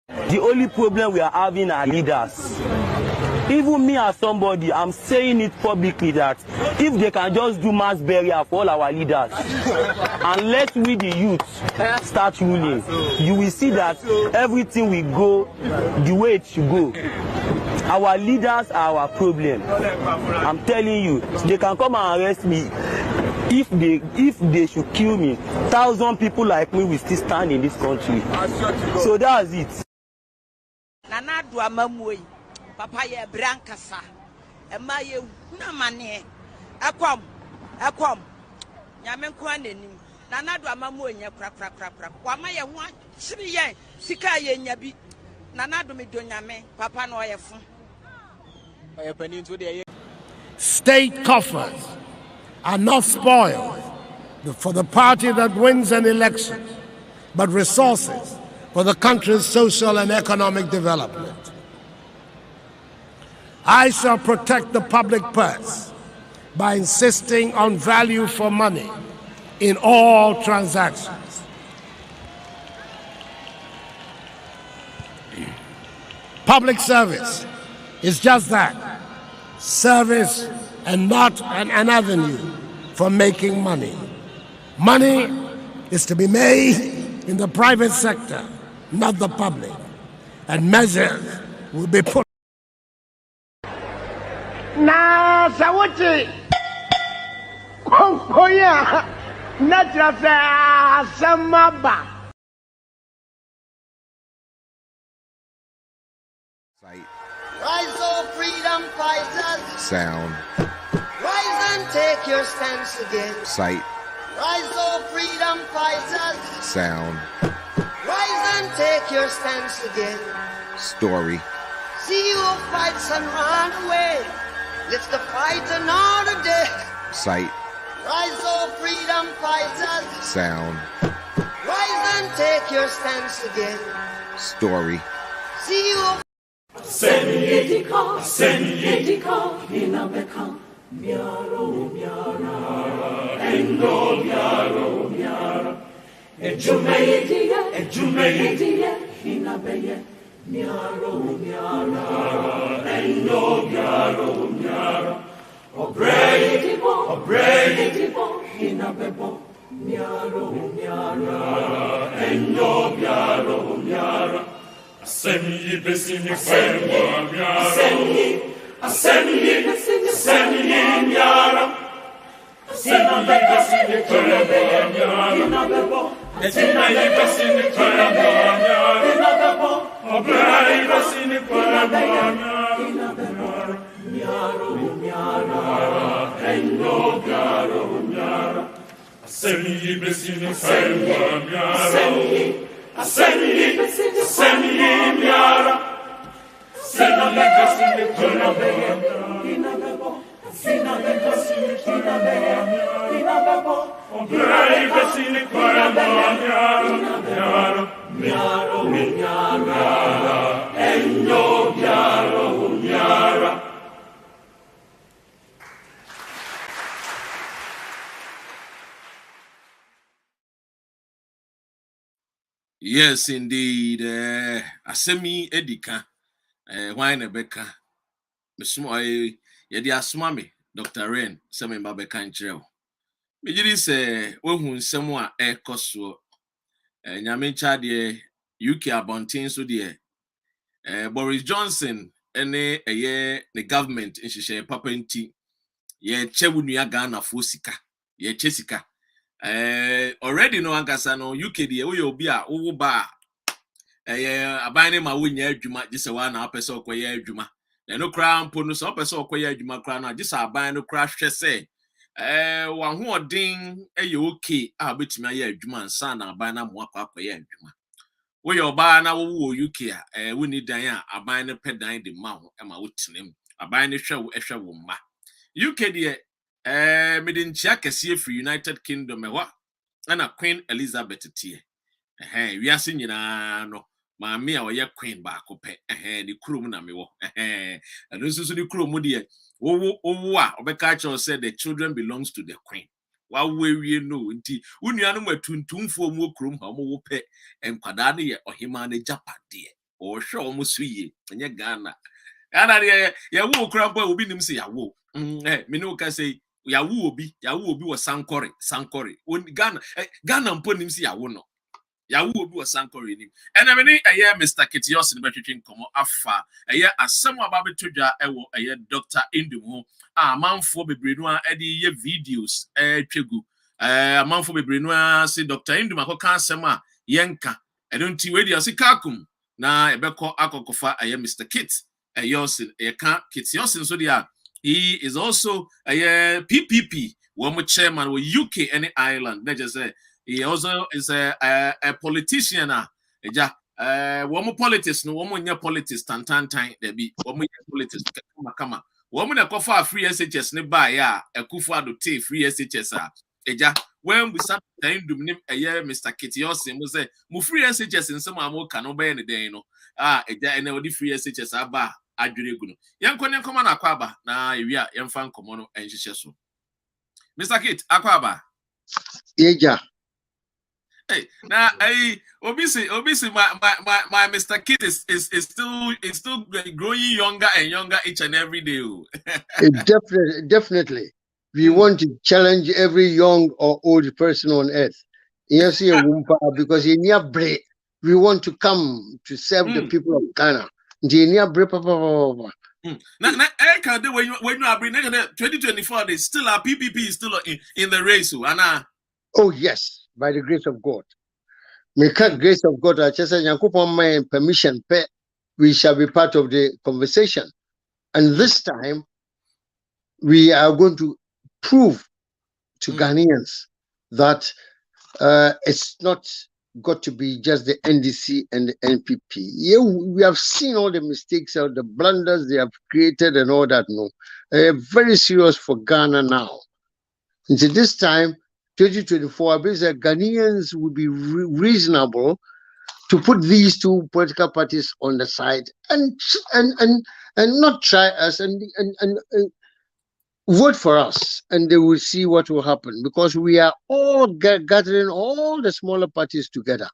The only problem we are having are leaders. Even me as somebody, I'm saying it publicly that if they can just do mass burial for all our leaders and let we the youth start ruling, you will see that everything will go the way it should go. Our leaders are our problem. I'm telling you, they can come and arrest me. If they should kill me, 1,000 people like me will still stand in this country. So that's it. Nana do amamoi, papa ye brankasa, ema ye unamane, akom, nyame kwa nenim. Nana do amamoi nye pra. Wama ye ho siri ye, sika ye nyabi. Nana do me do nyame, papa no ye fun. State coffers are not spoiled for the party that wins an election, but resources for the country's social and economic development. I shall protect the public purse by insisting on value for money in all transactions. Public service is just that, service and not an avenue for making money. Money is to be made in the private sector, not the public, and measures will be put. Na sawuti konkoya na trafa samaba. Rise, oh freedom fighters. Sound. Rise and take your stance again. Sight. Rise, oh freedom fighters. Sound. Rise and take your stance again. Story. See who fights and run away. Let's the fight another day. Sight. Rise, oh freedom fighters. Sound. Rise and take your stance again. Story. See who Senidika, inabeka, miaro, endo, miaro, ejumeidie, inabeye, miaro, endo, miaro, obreidibo, inabebo, miaro, endo, miaro. Asemi besini kwemba miara. Asemi besini miara. Asemi besini kwemba miara. Asemi besini kwemba miara. Obrai besini kwemba miara. Miara. Endo miara. Asemi besini kwemba miara. Asemi miara. Sina besini kwemba miara. Sina besini kwemba miara. Obrai besini kwemba miara. Miara. Endo miara. Yes, indeed. Asemi Edika. Why Nebeka? Yedi Asmami, Dr. Ren, Semi Babeka and Chel. Mijiri say, Wohun Semwa Koso. Nyamincha de UK Abontin so dear. Boris Johnson, any a year, the government, and she share Papa Nti. Ye Chewunia Ghana Fusika. Ye Chesica. Already no ankasa UK de we obi a wo ba abane ma wo nya adwuma gise wa na apese okoye adwuma na no kra mpo no so apese okoye adwuma kra na gise abane no kra hwe se wa ho odin okay a betimi aye adwuma nsa na abane na mo akoye adwuma wo ye oba na wo UK a wo ni dan a abane pedan de ma ho ma wo tinem abane hwe wo ma UK de midin chiakese free United Kingdom ana Queen Elizabeth tie wiase nyina no maami a oye queen ba ko pe ni kurom na mewo eno susu ni kurom de wo a obeka cha say the children belongs to the queen wa wewie no nti unuanu matuntumfo mu kurom ha mo wo pe enkwada ne ye ohima ne japade or show almost 3 years, and you're Ghana. And ya wo kura boy obi nim say ya wo me no ka say ya wo obi was sankore on Ghana mpo nim say ya wo no ya wo obi was sankore nim and I mean Mr. Yawson between komo afa asem aba betodwa ewo Dr. Indum ho amanfo bebre no a de ye videos twegu amanfo bebre no a say Dr. Indum akoka asem a yenka I don't see where dey say kakum na ebeko akokofa Mr. Yawson, Yawson, so he is also a PPP, one chairman with UK any island. They just say he also is a politician. One more politics, no one more politics. Time there be one more politics. Come, one more cover free SHS nearby. Yeah, a kufa do take free SHS. When we start time to name Mr. Yawson, we say mu free SHS in some more can obey any day, you know. And the free SHS aba. Adwiregu no yenkone nkoma na akwaba na ewia yemfa nkomo no enhyehyɛ so Mr. Kit akwaba yeja hey na obisi my Mr. Kit is still growing younger and younger each and every day. Definitely we want to challenge every young or old person on earth. Yes, because in your brain we want to come to serve the people of Ghana. Now, I can do when you are bringing 2024, they still are PPP is still in the race, Anna. Oh yes, by the grace of God. May the grace of God, I just say, my permission, we shall be part of the conversation. And this time, we are going to prove to Ghanaians that it's not got to be just the NDC and the NPP. Yeah, we have seen all the mistakes or the blunders they have created and all that. No, very serious for Ghana now. Until this time, 2024, I believe that Ghanaians would be reasonable to put these two political parties on the side and not try us and vote for us, and they will see what will happen, because we are all gathering all the smaller parties together.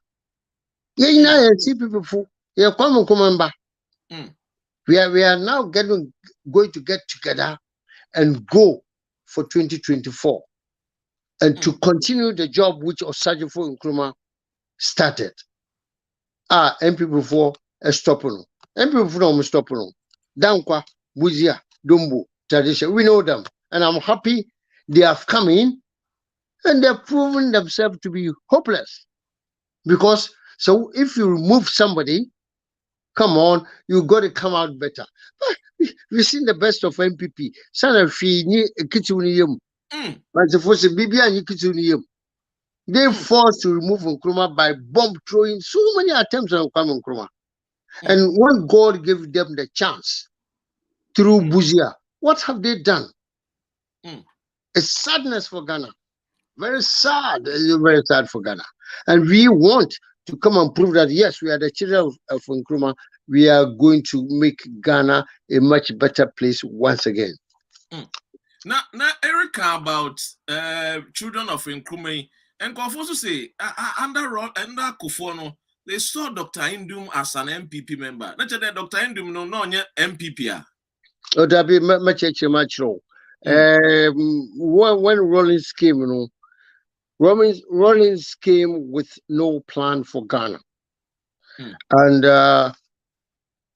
We are now going to get together and go for 2024 and to continue the job which Osajifo Nkrumah started. MP before stopping. MP before stopping. Dankwa, Buzia, Dumbo. Tradition. We know them, and I'm happy they have come in and they've proven themselves to be hopeless. Because so if you remove somebody, come on, you got to come out better. We've seen the best of MPP. They forced to remove Nkrumah by bomb throwing so many attempts on Nkrumah. And when God gave them the chance through Buzia, what have they done? It's sadness for Ghana. Very sad for Ghana. And we want to come and prove that, yes, we are the children of Nkrumah. We are going to make Ghana a much better place once again. Now, Erica, about children of Nkrumah, and also say, under Kufuor, they saw Dr. Indum as an MPP member. Not that Dr. Indum no MPP. Oh, that be much when Rollins came, Rollins came with no plan for Ghana. And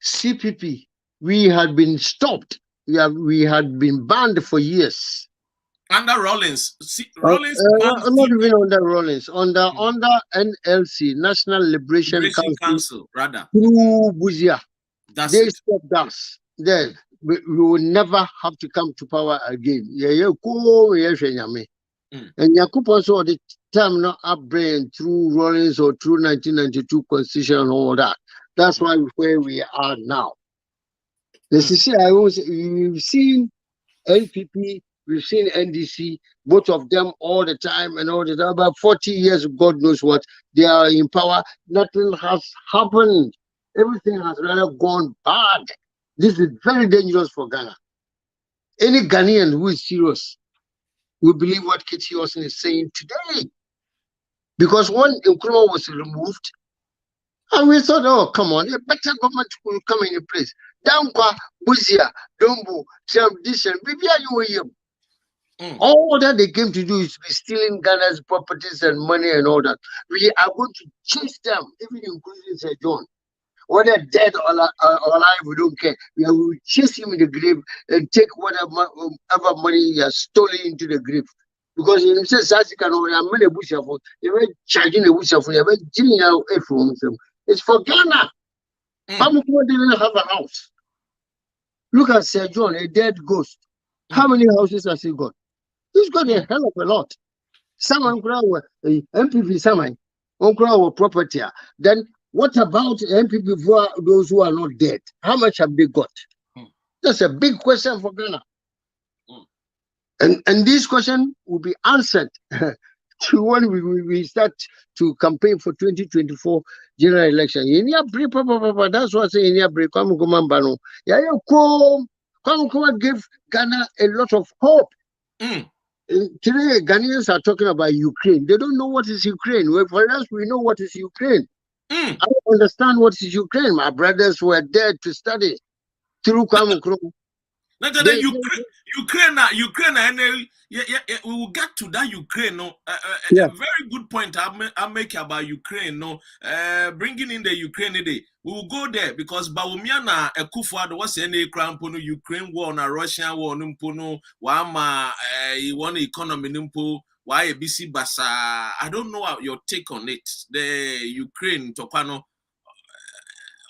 CPP, we had been stopped. We had been banned for years. Under Rollins, not even under Rollins, under NLC, National Liberation Council, rather. Through Buzia, they stopped us. Then we will never have to come to power again. And Yakup saw the time not upbrain through Rollins or through 1992 Constitution and all that. That's why where we are now. We've seen NPP, we've seen NDC, both of them all the time and all the time. About 40 years, God knows what, they are in power. Nothing has happened. Everything has rather gone bad. This is very dangerous for Ghana. Any Ghanaian who is serious will believe what Yawson is saying today. Because when Nkrumah was removed, And we thought, oh, come on, a better government will come in place. Dankwa, Buzia, Dombu, Tradition, all that they came to do is be stealing Ghana's properties and money and all that. We are going to chase them, even including Sir John. Whether dead or alive, we don't care. We will chase him in the grave and take whatever money he has stolen into the grave. Because in says Sasikan or many bush of they were charging a bush of they were giving out from them. It's for Ghana. Pamukuma didn't have a house. Look at Sir John, a dead ghost. How many houses has he got? He's got a hell of a lot. Someone crowd MPP someone on crowd property. Then what about MPP for those who are not dead? How much have they got? That's a big question for Ghana. And this question will be answered to when we start to campaign for 2024 general election. That's what I say in your break. Come give Ghana a lot of hope. Today, Ghanaians are talking about Ukraine. They don't know what is Ukraine. Well, for us, we know what is Ukraine. I don't understand what is Ukraine. My brothers were there to study through Kwame. Ukraine, and we will get to that Ukraine. No, a very good point I make about Ukraine. No, bringing in the Ukraine today, we will go there because Bawumia na Ekufuado was any crown pono Ukraine war na Russian war numpono wama one economy numpo why BC basa. I don't know your take on it. The Ukraine topano,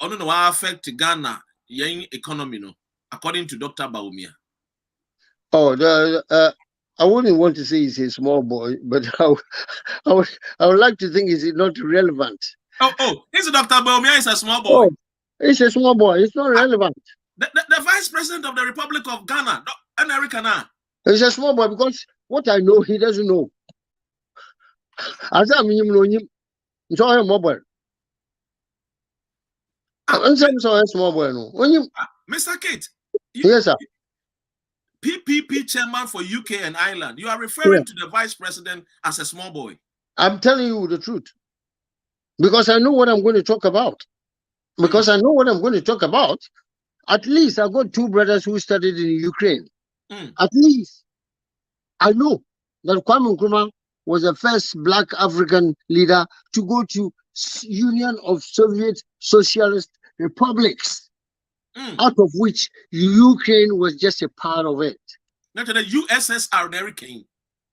I don't know how affect Ghana young economy no. According to Dr. Bawumia. Oh, I wouldn't want to say he's a small boy, but I would like to think it's not relevant. Oh, is Dr. Bawumia is a small boy? Oh, it's a small boy. It's not relevant. The Vice President of the Republic of Ghana, Americana. He's a small boy because what I know, he doesn't know. As I mean, it's all a mobile. I'm sorry, small boy. No. When you, Mr. Kate. Yes, sir. PPP chairman for UK and Ireland. You are referring to the vice president as a small boy. I'm telling you the truth. Because I know what I'm going to talk about. At least I've got two brothers who studied in Ukraine. At least I know that Kwame Nkrumah was the first Black African leader to go to Union of Soviet Socialist Republics. Out of which Ukraine was just a part of it. Not the USSR, Derek King.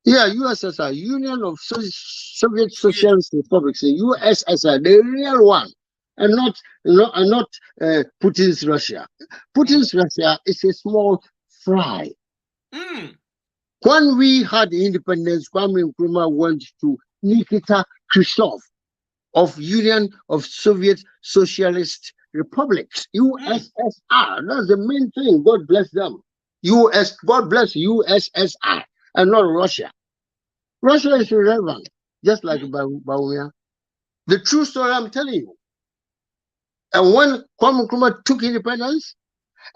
Yeah, USSR, Union of Soviet Socialist Republics, USSR, the real one, and not Putin's Russia. Putin's Russia is a small fry. When we had independence, Kwame Nkrumah went to Nikita Khrushchev of Union of Soviet Socialist Republics, USSR. That's the main thing. God bless them. God bless USSR and not Russia. Russia is irrelevant, just like Bawumia. The true story I'm telling you. And when Kwame Nkrumah took independence,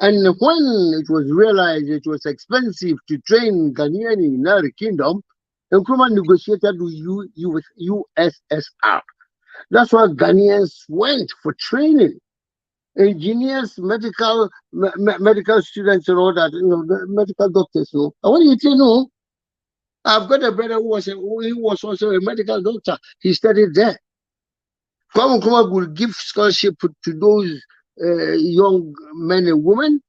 and when it was realized it was expensive to train Ghanaian in the United Kingdom, Nkrumah negotiated with USSR. That's why Ghanaians went for training. Engineers, medical students, and all that, the medical doctors. I want you to know, I've got a brother who was also a medical doctor. He studied there. Kwame Nkrumah will give scholarship to those young men and women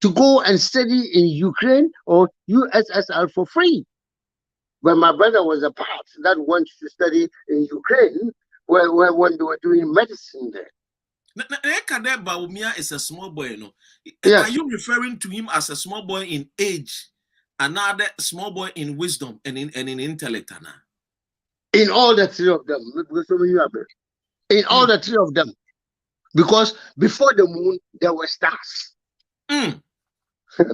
to go and study in Ukraine or USSR for free. When my brother was a part that went to study in Ukraine when they were doing medicine there. Bawumia is a small boy, no? Yes. Are you referring to him as a small boy in age, another small boy in wisdom and in intellect? In all the three of them. In all the three of them. Because before the moon, there were stars.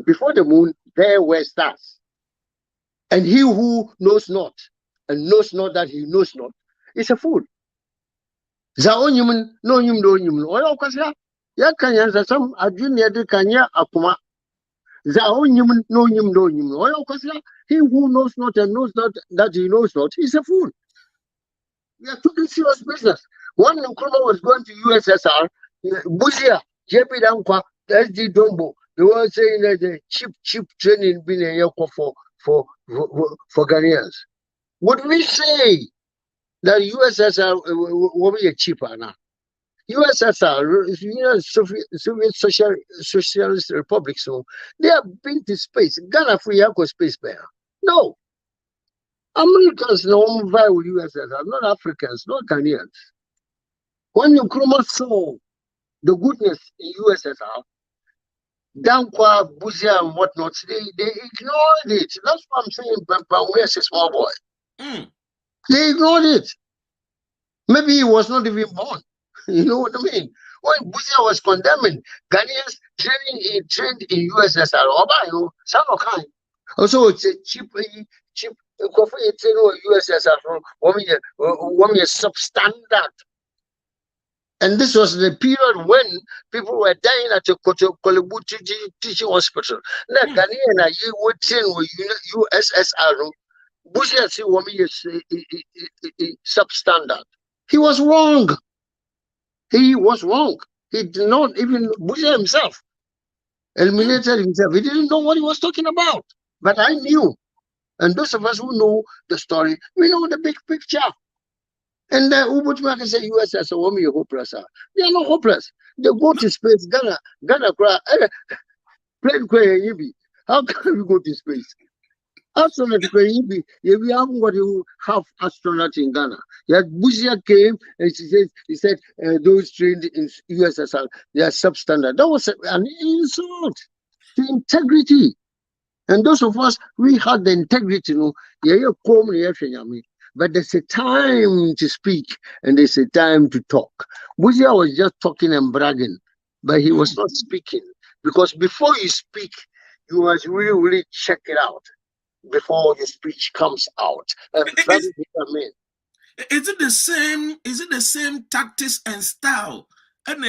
Before the moon, there were stars. And he who knows not, and knows not that he knows not, is a fool. Zaonyum no nyum do nyum. Oyo kwasa ya kanya some adwene de kanya akoma. Zaonyum no nyum do nyum. Oyo kwasa he who knows not and knows not that he knows not is a fool. We are talking serious business. When Nkrumah was going to USSR, Buzia, JP Dankwa, SD Dombo, they were saying that the cheap training being a for Ghanaians. Would we say that USSR will be cheaper now? USSR, Soviet Socialist Republic, so they have been to space. Ghana free space bear. No. Americans no vie with USSR, not Africans, not Ghanaians. When Nkrumah saw the goodness in USSR, Dankwa, Buzia, and whatnot, they ignored it. That's what I'm saying. Bawumia is a small boy. They ignored it. Maybe he was not even born. You know what I mean? When Buzia was condemning Ghanaians trained in USSR, also it's a cheap coffee train or USSR from substandard. And this was the period when people were dying at a Kolebu teaching hospital. Now, Ghanaian are you train with USSR. Buzia see woman is substandard. He was wrong. He was wrong. He did not even Buzia himself eliminated himself. He didn't know what he was talking about. But I knew. And those of us who know the story, we know the big picture. And Ubutma can say USS or woman hopeless. They are not hopeless. They go to space. Ghana cry. Plane cry. How can we go to space? Astronaut we haven't got half astronaut in Ghana. Yet Buzia came and he said those trained in USSR, they are substandard. That was an insult to integrity. And those of us, we had the integrity, but there's a time to speak and there's a time to talk. Buzia was just talking and bragging, but he was not speaking. Because before you speak, you must really check it out before the speech comes out. And that is what I mean. Is it the same tactics and style? And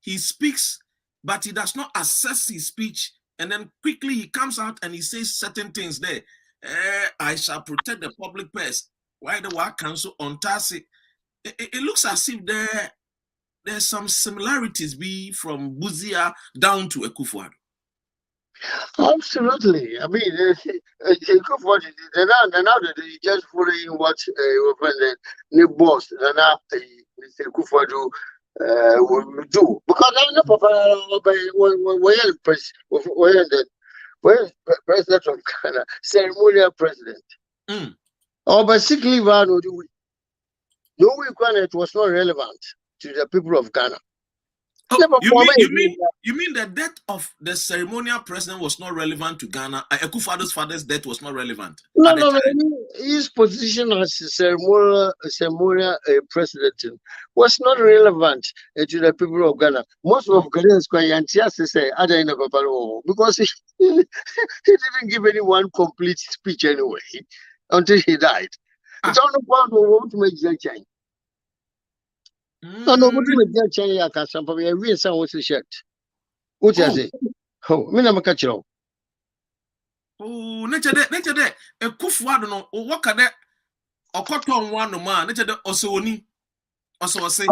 he speaks, but he does not assess his speech, and then quickly he comes out and he says certain things there. I shall protect the public purse. Why the Work Council on Tasi? It looks as if there's some similarities be from Buzia down to Akufo-Addo. Absolutely. I mean, Akufo-Addo, now they just following what the new boss, Mr. Akufo-Addo will do. Because I know when president of Ghana, ceremonial president. Or by sick leave, no way it was not relevant to the people of Ghana. Oh, you mean the death of the ceremonial president was not relevant to Ghana? Akufo-Addo's father's death was not relevant? No. His position as ceremonial president was not relevant to the people of Ghana. Most of Ghanaians say, because he didn't give anyone complete speech anyway until he died. It's on the point of what to make the change. No, what to make the change? I can't sample. I really sound what's the shirt. What you say? Oh, me na catch you. Oh, nature de Akufo-Addo no what can that okoton one no man nature de osoni say.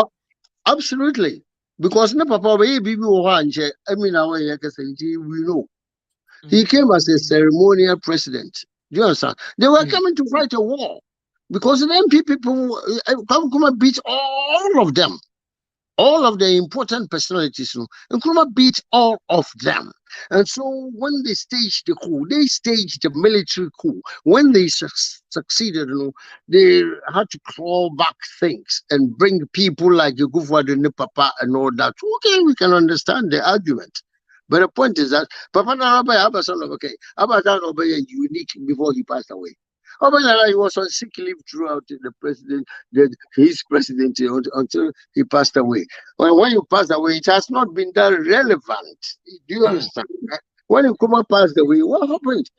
Absolutely, because no papa we be one. I mean, our we know he came as a ceremonial president. Do you understand? They were coming to fight a war because the MP people come beat all of them. All of the important personalities, Nkrumah beat all of them. And so when they staged the coup, they staged the military coup. When they succeeded, they had to claw back things and bring people like Akufo-Addo, Papa, and all that. Okay, we can understand the argument. But the point is that Papa Narabai Abasan unique before he passed away. He was on sick leave throughout his presidency until he passed away. When he passed away, it has not been that relevant. Do you understand? When Nkrumah passed away, what happened?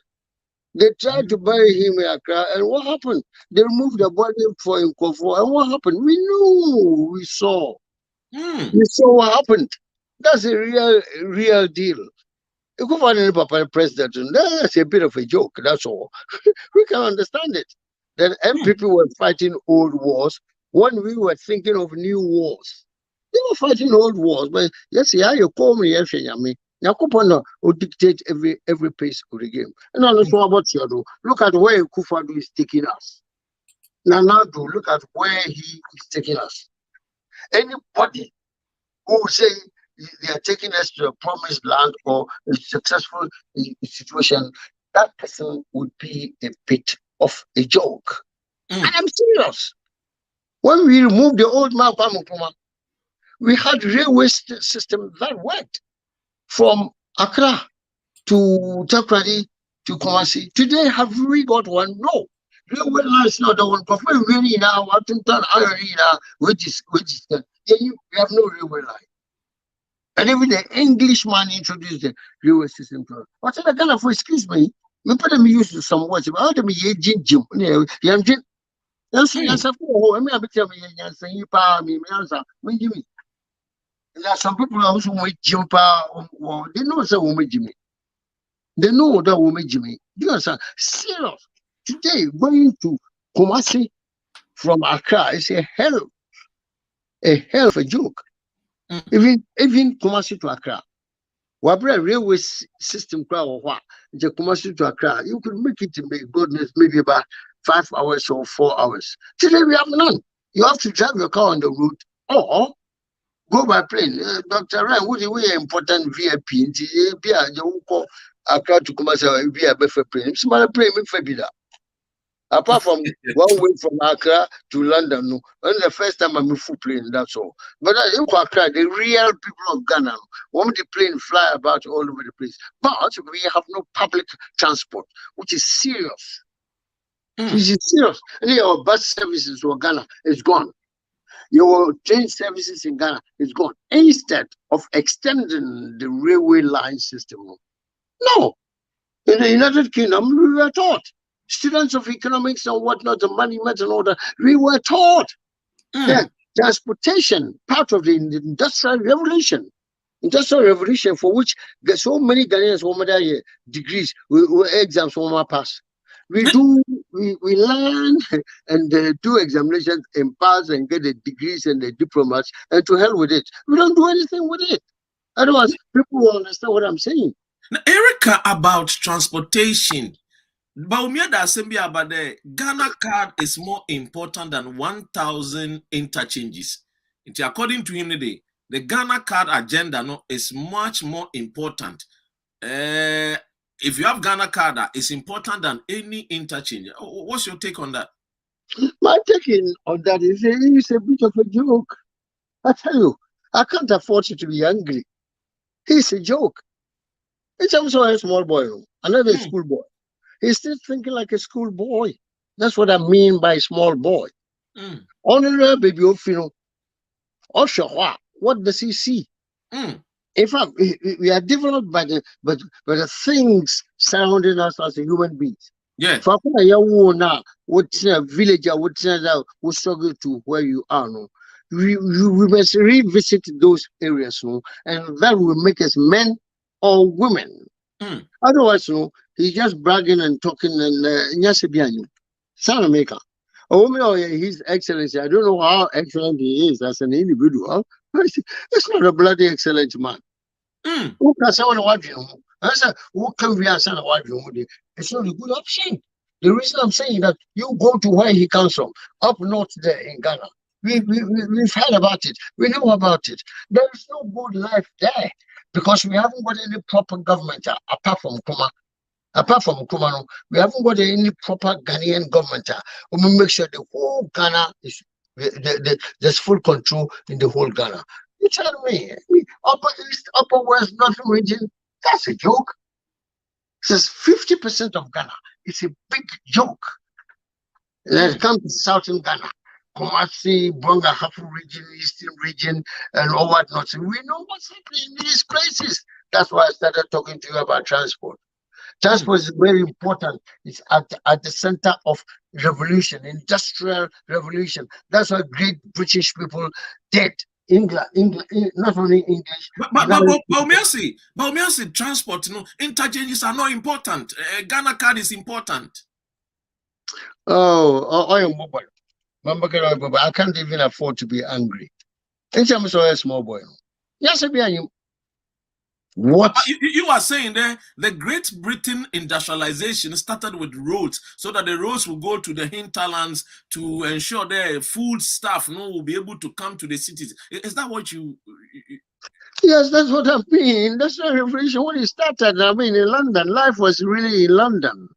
They tried to bury him in Accra, and what happened? They removed the body for Nkrumah, and what happened? We knew, we saw. We saw what happened. That's a real deal. If you find any Papa president, that's a bit of a joke, that's all. We can understand it. Then MPP were fighting old wars when we were thinking of new wars. They were fighting old wars, but yes, yeah, you call me, yes, me. Yakupano will dictate every pace of the game. And also about Yodo, look at where Kufadu is taking us. Nanado, look at where he is taking us. Anybody who say they are taking us to a promised land or a successful situation, that person would be a bit of a joke. And I'm serious. When we removed the old Mapamukuma, we had railway system that worked from Accra to Takrady to Kumasi. Today, have we got one? No. Railway line is not the one. But we really now, Washington, Ireland, which is we have no railway line. And even the Englishman introduced the railway system to us. What's that kind of, excuse me? We put them used to some words. How do we jim? Yes, I mean, I be telling me, yes, and you power me, answer. When you mean? There are some people also make jump they know it's a woman Jimmy. They know that woman Jimmy. You understand? Serious. Today, going to Kumasi from Accra is a hell of a joke. Even Kumasi to Accra. Wabra railway system crowd or what? The Kumasi to Accra, you could make it in goodness maybe about 5 hours or 4 hours. Today we have none. You have to drive your car on the road or go by plane. Dr. Ryan, what is we important VIP? You call Accra to Kumasi via plane. It's not a plane, apart from one way from Accra to London, no. And the first time I'm full plane, that's all. But in Accra, the real people of Ghana, when the plane fly about all over the place. But we have no public transport, which is serious. Which is serious. And your bus services for Ghana is gone. Your train services in Ghana is gone. Instead of extending the railway line system. No. In the United Kingdom, we were taught. Students of economics and whatnot, the management and all that, we were taught that transportation, part of the industrial revolution. Industrial revolution for which there's so many Ghanaians who degrees, exams who pass. We learn and do examinations and pass and get the degrees and the diplomas, and to hell with it. We don't do anything with it. Otherwise, people will understand what I'm saying. Now, Erica, about transportation, Bawumia da assembly about the Ghana card is more important than 1,000 interchanges. According to him, the Ghana card agenda is much more important. If you have Ghana card, it's important than any interchange. What's your take on that? My take on that is it's a bit of a joke. I tell you, I can't afford you to be angry. It's a joke. It's also a small boy, another school boy. He's still thinking like a school boy. That's what I mean by small boy. Honorable baby Ofino, what does he see? In fact, we are developed by the things surrounding us as a human beings. Yeah. What's a villager, who struggle to where you are, no? We must revisit those areas, no? And that will make us men or women. Otherwise, no, he's just bragging and talking and Sana maker. His excellency, I don't know how excellent he is as an individual. It's not a bloody excellent man. Who can someone watch him? Who can be answer watch him? It's not a good option. The reason I'm saying that you go to where he comes from, up north there in Ghana. We've heard about it. We know about it. There is no good life there because we haven't got any proper government apart from Kuma. Apart from Kumano, we haven't got any proper Ghanaian government. We make sure the whole Ghana is there's full control in the whole Ghana. You tell me, Upper East, Upper West, Northern region, that's a joke. Says 50% of Ghana. It's a big joke. Let's come to Southern Ghana, Kumasi, Bonga, Hafu region, Eastern region, and all whatnot. We know what's happening in these places. That's why I started talking to you about transport. Transport is very important. It's at the center of revolution, industrial revolution. That's what great British people did. England, not only English. But Bawumia, transport, interchanges are not important. Ghana card is important. I am mobile. But I can't even afford to be angry. And I'm so a small boy. Yes, I be what? You are saying there the Great Britain industrialization started with roads, so that the roads will go to the hinterlands to ensure the food stuff will be able to come to the cities. Is that what you? Yes, that's what I mean. That's the revolution when it started. I mean, in London, life was really in London,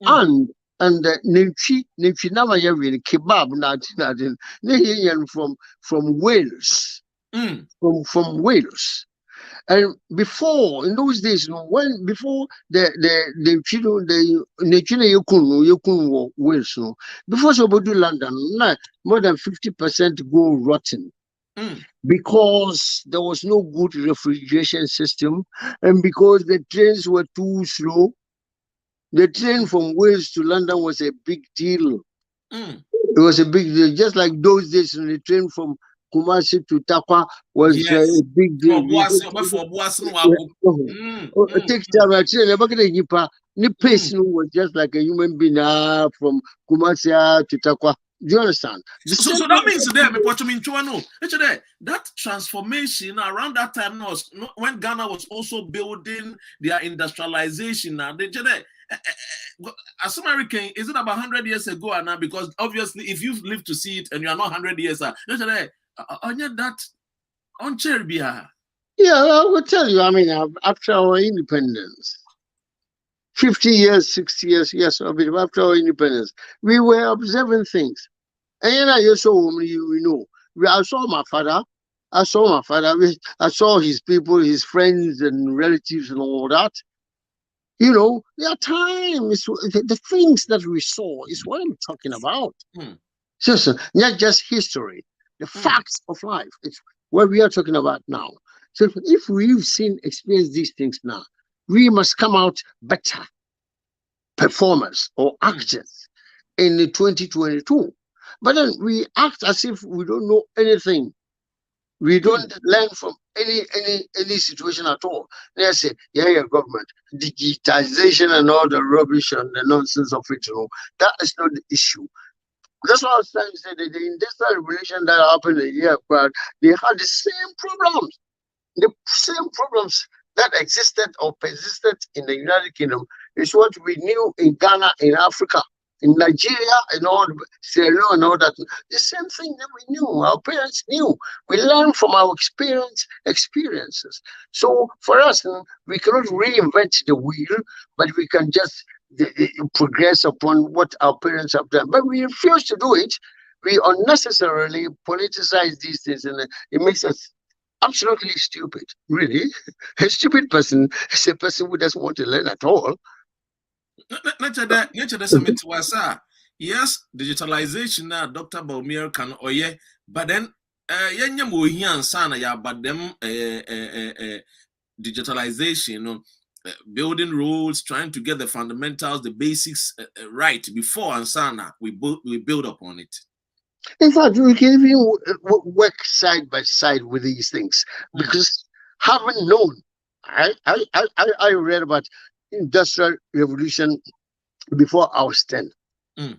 and Nimchi Nama Yavin kebab Nadin from Wales, from Wales. And before, in those days, before the Yukun Wales, before somebody do London, more than 50% go rotten. Because there was no good refrigeration system, and because the trains were too slow. The train from Wales to London was a big deal. It was a big deal, just like those days when the train from Kumasi to Takwa was a big deal. Take time, the person was just like a human being from Kumasi to Takwa. Do you understand? So that means that transformation around that time was when Ghana was also building their industrialization. As American, is it about 100 years ago or now? Because obviously, if you've lived to see it and you are not 100 years, that on Cherbia. Yeah, I will tell you. I mean, after our independence, 50 years, 60 years, yes, after our independence, we were observing things. And I saw I saw my father. I saw his people, his friends and relatives and all that. There are times, the things that we saw is what I'm talking about. So, not just history, the facts of life. It's what we are talking about now. So if we've experienced these things now, we must come out better performers or actors in the 2022. But then we act as if we don't know anything. We don't learn from any situation at all. They say, government, digitization and all the rubbish and the nonsense of it, that is not the issue. That's what I was trying to say. The industrial revolution that happened a year back, they had the same problems. The same problems that existed or persisted in the United Kingdom is what we knew in Ghana, in Africa, in Nigeria, and all Sierra Leone and all that. The same thing that we knew, our parents knew. We learned from our experiences. So for us, we cannot reinvent the wheel, but we can just progress upon what our parents have done. But we refuse to do it. We unnecessarily politicize these things, and it makes us absolutely stupid. Really, a stupid person is a person who doesn't want to learn at all. Yes, digitalization now, Dr. Bawumia can but then but them digitalization, building roads, trying to get the fundamentals, the basics right before Ansana we build upon it. In fact, we can even work side by side with these things because having known, I read about industrial revolution before I was 10. We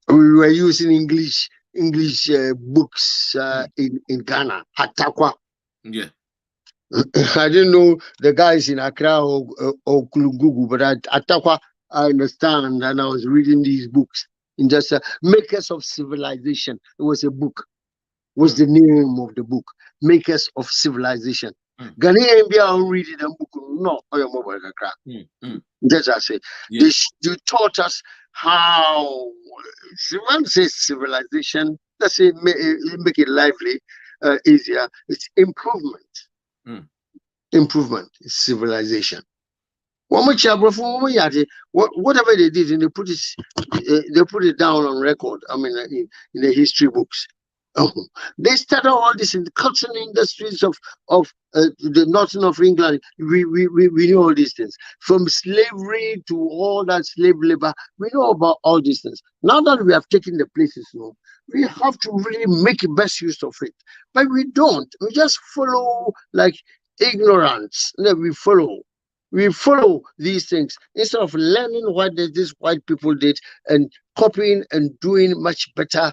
were using English books in Ghana, Atakwa. Yeah. I didn't know the guys in Accra or Kulugugu, but Atakwa, I understand, and I was reading these books. In just Makers of Civilization. It was a book. Was the name of the book? Makers of Civilization. Ghanaian be reading the book. No, that's I say. They taught us how. When say civilization, let's say make it lively, easier. It's improvement. Improvement is civilization. Whatever they did, and they put it down on record. I mean, in the history books. They started all this in the cotton industries of the northern of England. We know all these things, from slavery to all that slave labor. We know about all these things. Now that we have taken the places, we have to really make the best use of it. But we don't. We just follow like ignorance. We follow. we follow these things instead of learning what these white people did and copying and doing much better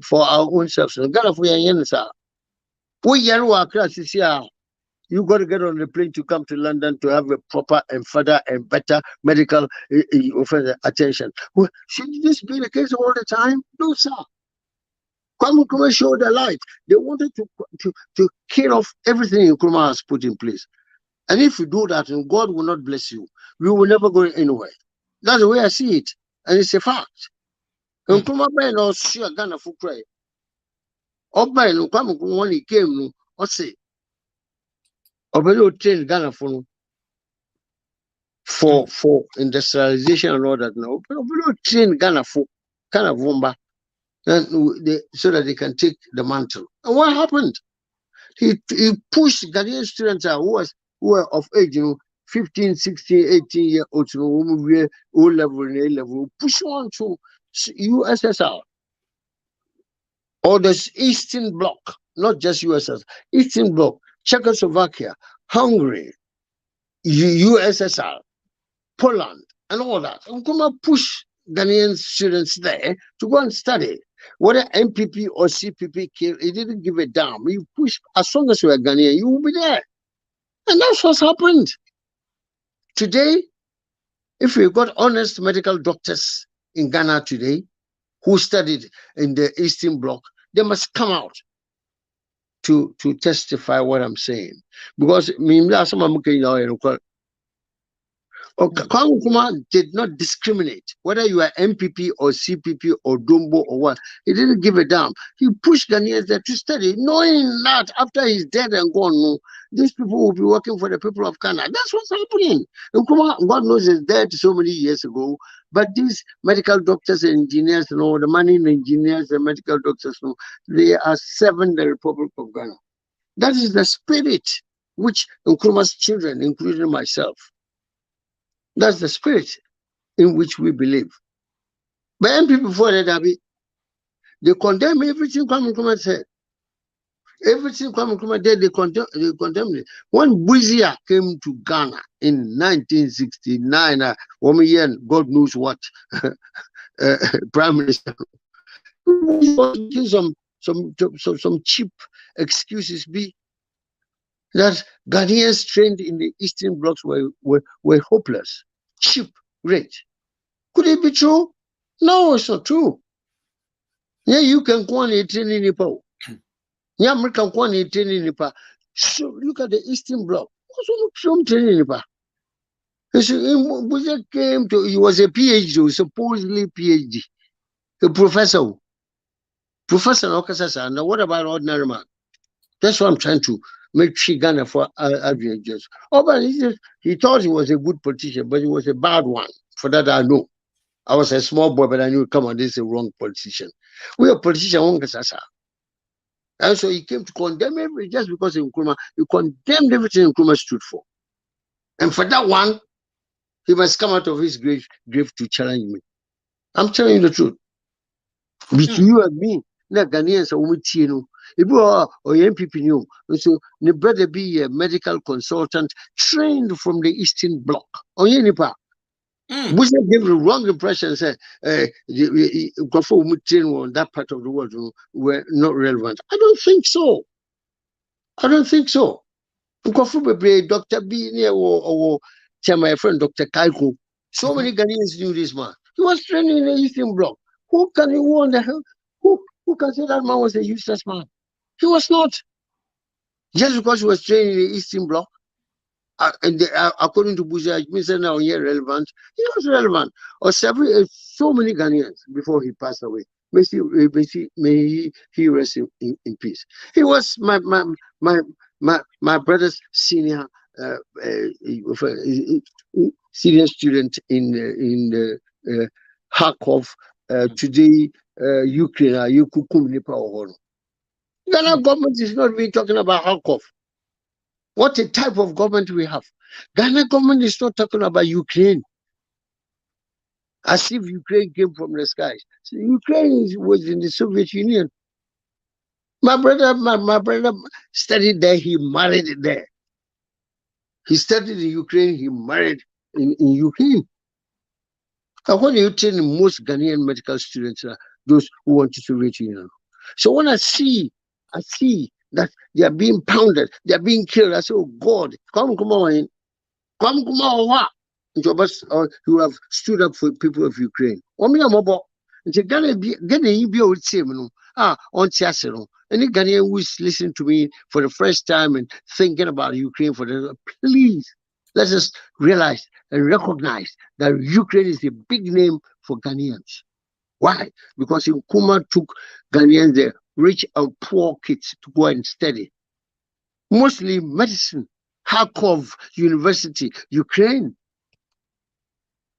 for our own selves. You got to get on the plane to come to London to have a proper and further and better medical attention. Should this be the case all the time? No, sir. Kwame showed the light. They wanted to kill off everything Nkrumah has put in place. And if you do that, and God will not bless you, you will never go anywhere. That's the way I see it. And it's a fact. Nkrumah by no sure Ghana for cry. Oba no Kwame when he came, no, or say, Obelo train Ghana for industrialization and all that. No, Obelo train Ghana for kind of womba. So that they can take the mantle. And what happened? He pushed Ghanaian students who were of age, 15, 16, 18 year olds, O level and A level, push on to USSR or the Eastern Bloc, not just USSR, Eastern Bloc, Czechoslovakia, Hungary, USSR, Poland, and all that. And come push Ghanaian students there to go and study. Whether MPP or CPP came, he didn't give a damn. You push, as long as you are Ghanaian, you will be there. And that's what's happened. Today, if we've got honest medical doctors in Ghana today who studied in the Eastern Bloc, they must come out to testify what I'm saying. Because Kwame Nkrumah did not discriminate whether you are MPP or CPP or Dumbo or what. He didn't give a damn. He pushed Ghanaians there to study, knowing that after he's dead and gone, these people will be working for the people of Ghana. That's what's happening. Nkrumah, God knows, is dead so many years ago. But these medical doctors and engineers, the mining engineers and medical doctors, they are serving the Republic of Ghana. That is the spirit which Nkrumah's children, including myself, that's the spirit in which we believe. But MPP before that, they condemn everything Kwame Nkrumah said. Everything Kwame Nkrumah did, they condemned it. When Bawumia came to Ghana in 1969, 1 year, God knows what, Prime Minister, some cheap excuses be that Ghanaians trained in the Eastern Blocs were hopeless, cheap, rich. Could it be true? No, it's not true. Yeah, you can go on a training in Nepal. Yeah, American go on a training in Nepal. So look at the Eastern Bloc. What's wrong training in Nepal? He was a PhD, supposedly PhD, a professor. Professor Okasasa. Now, what about ordinary man? That's what I'm trying to make Ghana for Adrian just. Oh, but he thought he was a good politician, but he was a bad one. For that, I know. I was a small boy, but I knew, come on, this is a wrong politician. We are politicians. And so he came to condemn everything just because of Nkrumah. He condemned everything Nkrumah stood for. And for that one, he must come out of his grave to challenge me. I'm telling you the truth. Between you and me, na Ghanaians are women. If you are MPP new, so the brother be a medical consultant trained from the Eastern Bloc. Bush gave the wrong impression, said that part of the world were not relevant. I don't think so. Dr. B or my friend Dr. Kaiko. So many Ghanaians knew this man. He was training in the Eastern Bloc. Who can say that man was a useless man? He was not. Just because he was training in the Eastern Bloc, according to Bush, means now here relevant. He was relevant. Or so many Ghanaians before he passed away. May he rest in peace. He was my brother's senior student in the Kharkov. Today, Ukraine, Ghana government is not really talking about Kharkov. What a type of government we have. Ghana government is not talking about Ukraine. As if Ukraine came from the skies. So Ukraine was in the Soviet Union. My brother studied there, he married there. He studied in Ukraine, he married in Ukraine. And when you train most Ghanaian medical students, those who want to reach you. So when I see that they are being pounded, they are being killed, I say, oh God, come on. You have stood up for people of Ukraine. Ghana any Ghanaian who is listening to me for the first time and thinking about Ukraine please let us realize and recognize that Ukraine is a big name for Ghanaians. Why? Because Nkrumah took Ghanaians, the rich and poor kids, to go and study. Mostly medicine, Kharkov University, Ukraine.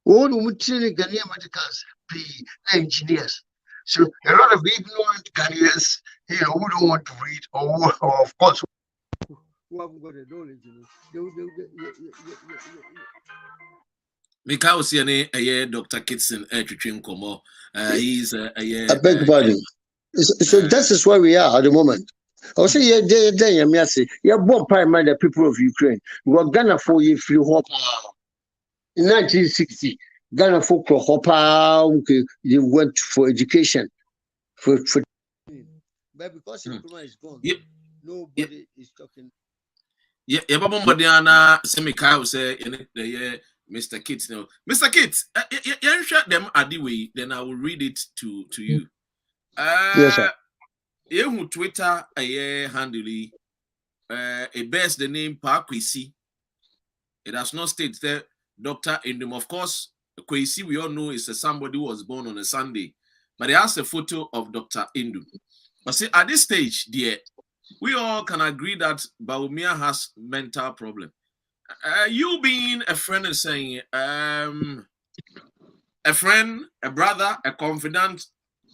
All the Ghanaian medicals be engineers. So a lot of ignorant Ghanaians, who don't want to read, or of course, who haven't got the knowledge, Mika see any Dr. Kitson Komo. He's I beg your pardon. So that is where we are at the moment. I say, you're born by the people of Ukraine. We are Ghana for you free hop. In 1960, Ghana folk they went for education. But because Nkrumah is gone, nobody is talking. Yeah, Baba Madiana, Semika say, Mr. Kitts. No, Mr. Kitts, you shut them at the way, then I will read it to you. Yes, sir. You Twitter handily it bears the name Kwesi. It has not stated that Dr. Indum. Of course, Kwesi we all know is somebody who was born on a Sunday, but it has a photo of Dr. Indum. But see, at this stage, dear, we all can agree that Bawumia has mental problem. You being a friend and saying a friend, a brother, a confidant,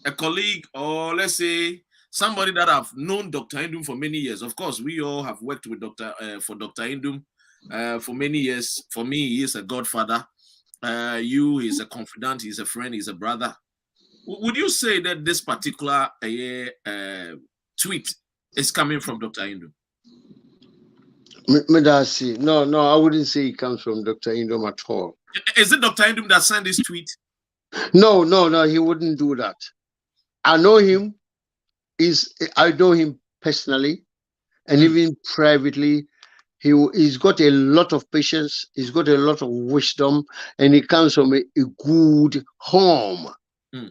a colleague, or let's say somebody that have known Dr. Indum for many years. Of course, we all have worked with Dr. Indum for many years. For me, he is a godfather. You, he's a confidant, he's a friend, he's a brother. Would you say that this particular tweet is coming from Dr. Indum? No, I wouldn't say it comes from Dr. Indum at all. Is it Dr. Indum that sent this tweet? No, he wouldn't do that. I know him. I know him personally, and even privately. He's got a lot of patience. He's got a lot of wisdom, and he comes from a good home.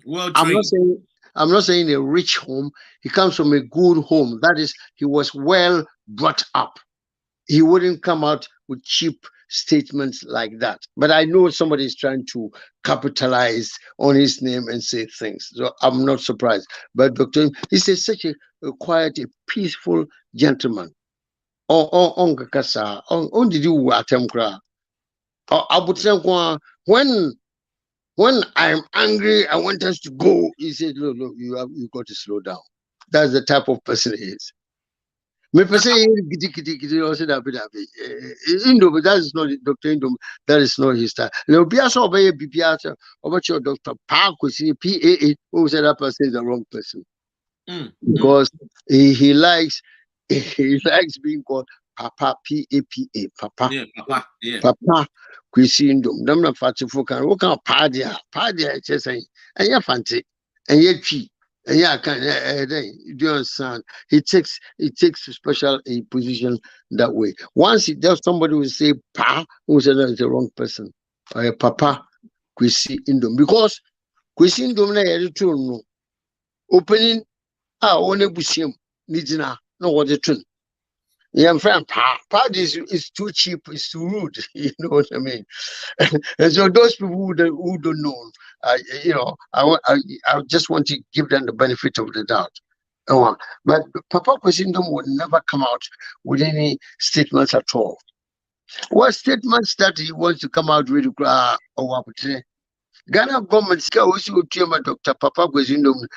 Well trained. I'm not saying a rich home. He comes from a good home. That is, he was well brought up. He wouldn't come out with cheap statements like that. But I know somebody is trying to capitalize on his name and say things. So I'm not surprised. But Dr. He's such a quiet, a peaceful gentleman. When I'm angry, I want us to go. He said, look, you got to slow down. That's the type of person he is. But that is not Dr. Indum. That is not his style. There will be also a BPR about your Dr. Park, who said that person is the wrong person. Because he likes being called Papa, P-A-P-A, Papa. Yeah, Papa. Yeah. Papa, Kwesi Indum. Them not fancy folk. What kind of party? Just saying. And you're fancy. And you're cheap. And yeah, do you understand? He takes a special position that way. Once there's somebody who say Pa, who said that is the wrong person. Or Papa, Kwesi Indum. Because Kwesi Indum na yeri no opening one bushim nidina no what the tune. Yeah, friend, Pa is too cheap, it's too rude. You know what I mean? And so those people who don't know, I just want to give them the benefit of the doubt. But Papa Kwesi Indum would never come out with any statements at all. What statements that he wants to come out with? Ghana government also Dr. Papa Kwesi Indum.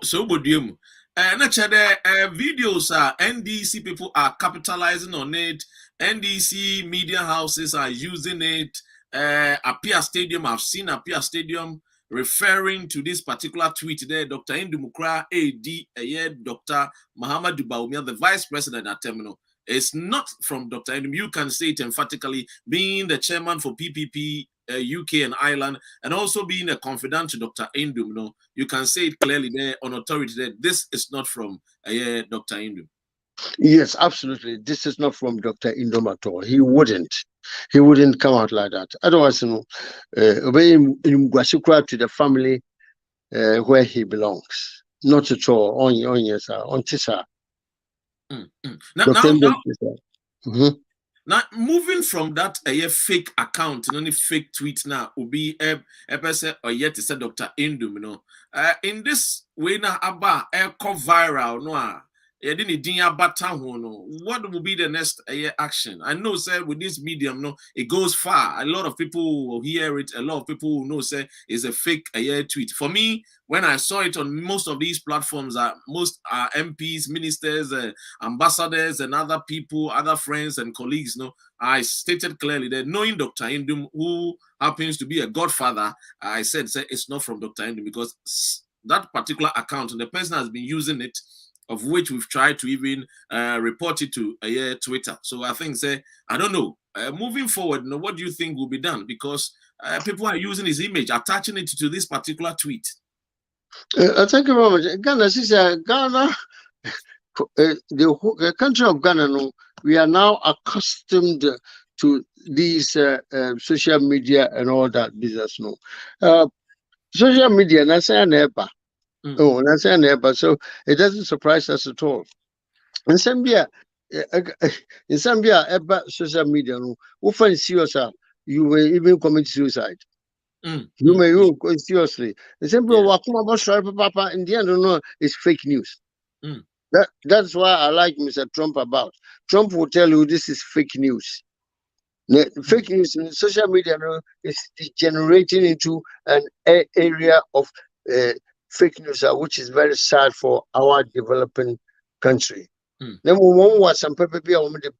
So would you? Videos NDC people are capitalizing on it. NDC media houses are using it. Apia Stadium, I've seen Apia Stadium referring to this particular tweet there. Dr. Indum Kra AD, Dr. Muhammad Bawumia, the vice president at Terminal. it's not from Dr. Indum. You can say it emphatically, being the chairman for PPP UK and Ireland, and also being a confidant to Dr. Indum. You can say it clearly there on authority that this is not from Dr. Indum. Yes, absolutely. This is not from Dr. Indom at all. He wouldn't come out like that. Otherwise, obey him to the family where he belongs. Not at all. On yes, sir. On Tisa. Now, moving from that fake account, any fake tweet now will be a person or yet to say Dr. Indum, in this way now about go viral no. What will be the next action? I know, sir, with this medium, it goes far. A lot of people will hear it. A lot of people will know, sir, it's a fake tweet. For me, when I saw it on most of these platforms, most MPs, ministers, ambassadors, and other people, other friends and colleagues, I stated clearly that knowing Dr. Indum, who happens to be a godfather, I said, sir, it's not from Dr. Indum because that particular account and the person has been using it, of which we've tried to even report it to Twitter. So I think, say, I don't know. Moving forward, what do you think will be done? Because people are using his image, attaching it to this particular tweet. Thank you very much. Ghana, the country of Ghana, we are now accustomed to these social media and all that business. Social media, that's a neighbor. Oh, that's a neighbor. So it doesn't surprise us at all. In Zambia, about social media, who find serious, you may even commit suicide. You may even seriously. In Zambia, Papa, in the end, no, it's fake news. That's why I like Mr. Trump about. Trump will tell you this is fake news. Fake news in social media is degenerating into an area of fake news, which is very sad for our developing country. Then we want some people be on the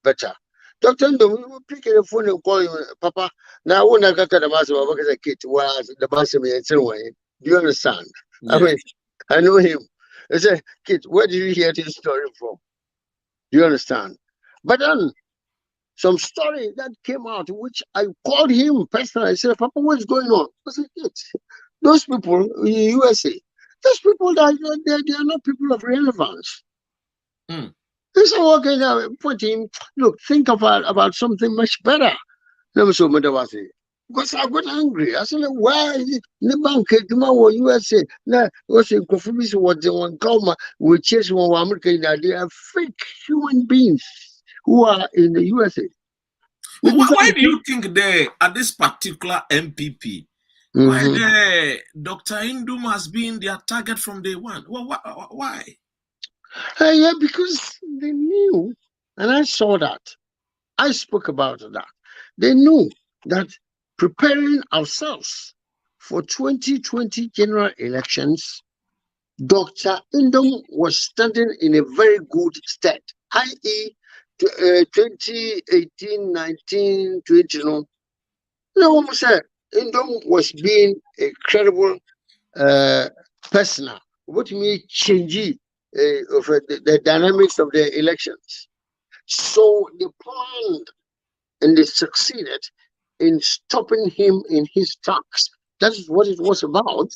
better. Doctor, we will pick the phone and call you, Papa. Now, when I got the master of a kid, was the master in some way. Do you understand? Yeah. I mean, I know him. I said, kid, where did you hear this story from? Do you understand? But then, some story that came out, which I called him personally. I said, Papa, what's going on? I said, kid, those people in the USA, those people, they are not people of relevance. He said, okay, put him, look, think about something much better. Because I got angry. I said, why is it in the bank tomorrow USA? Now, what's in Kofumis, what they want to we chase one American, they are fake human beings who are in the USA. Why do you think they, at this particular MPP, why Dr. Indum has been their target from day one? Why? Yeah, because they knew, and I saw that. I spoke about that. They knew that preparing ourselves for 2020 general elections, Dr. Indum was standing in a very good stead, i.e., 2018, 19, 20, no one said Indum was being a credible person. What me change of the dynamics of the elections. So they planned and they succeeded in stopping him in his tracks. That's what it was about.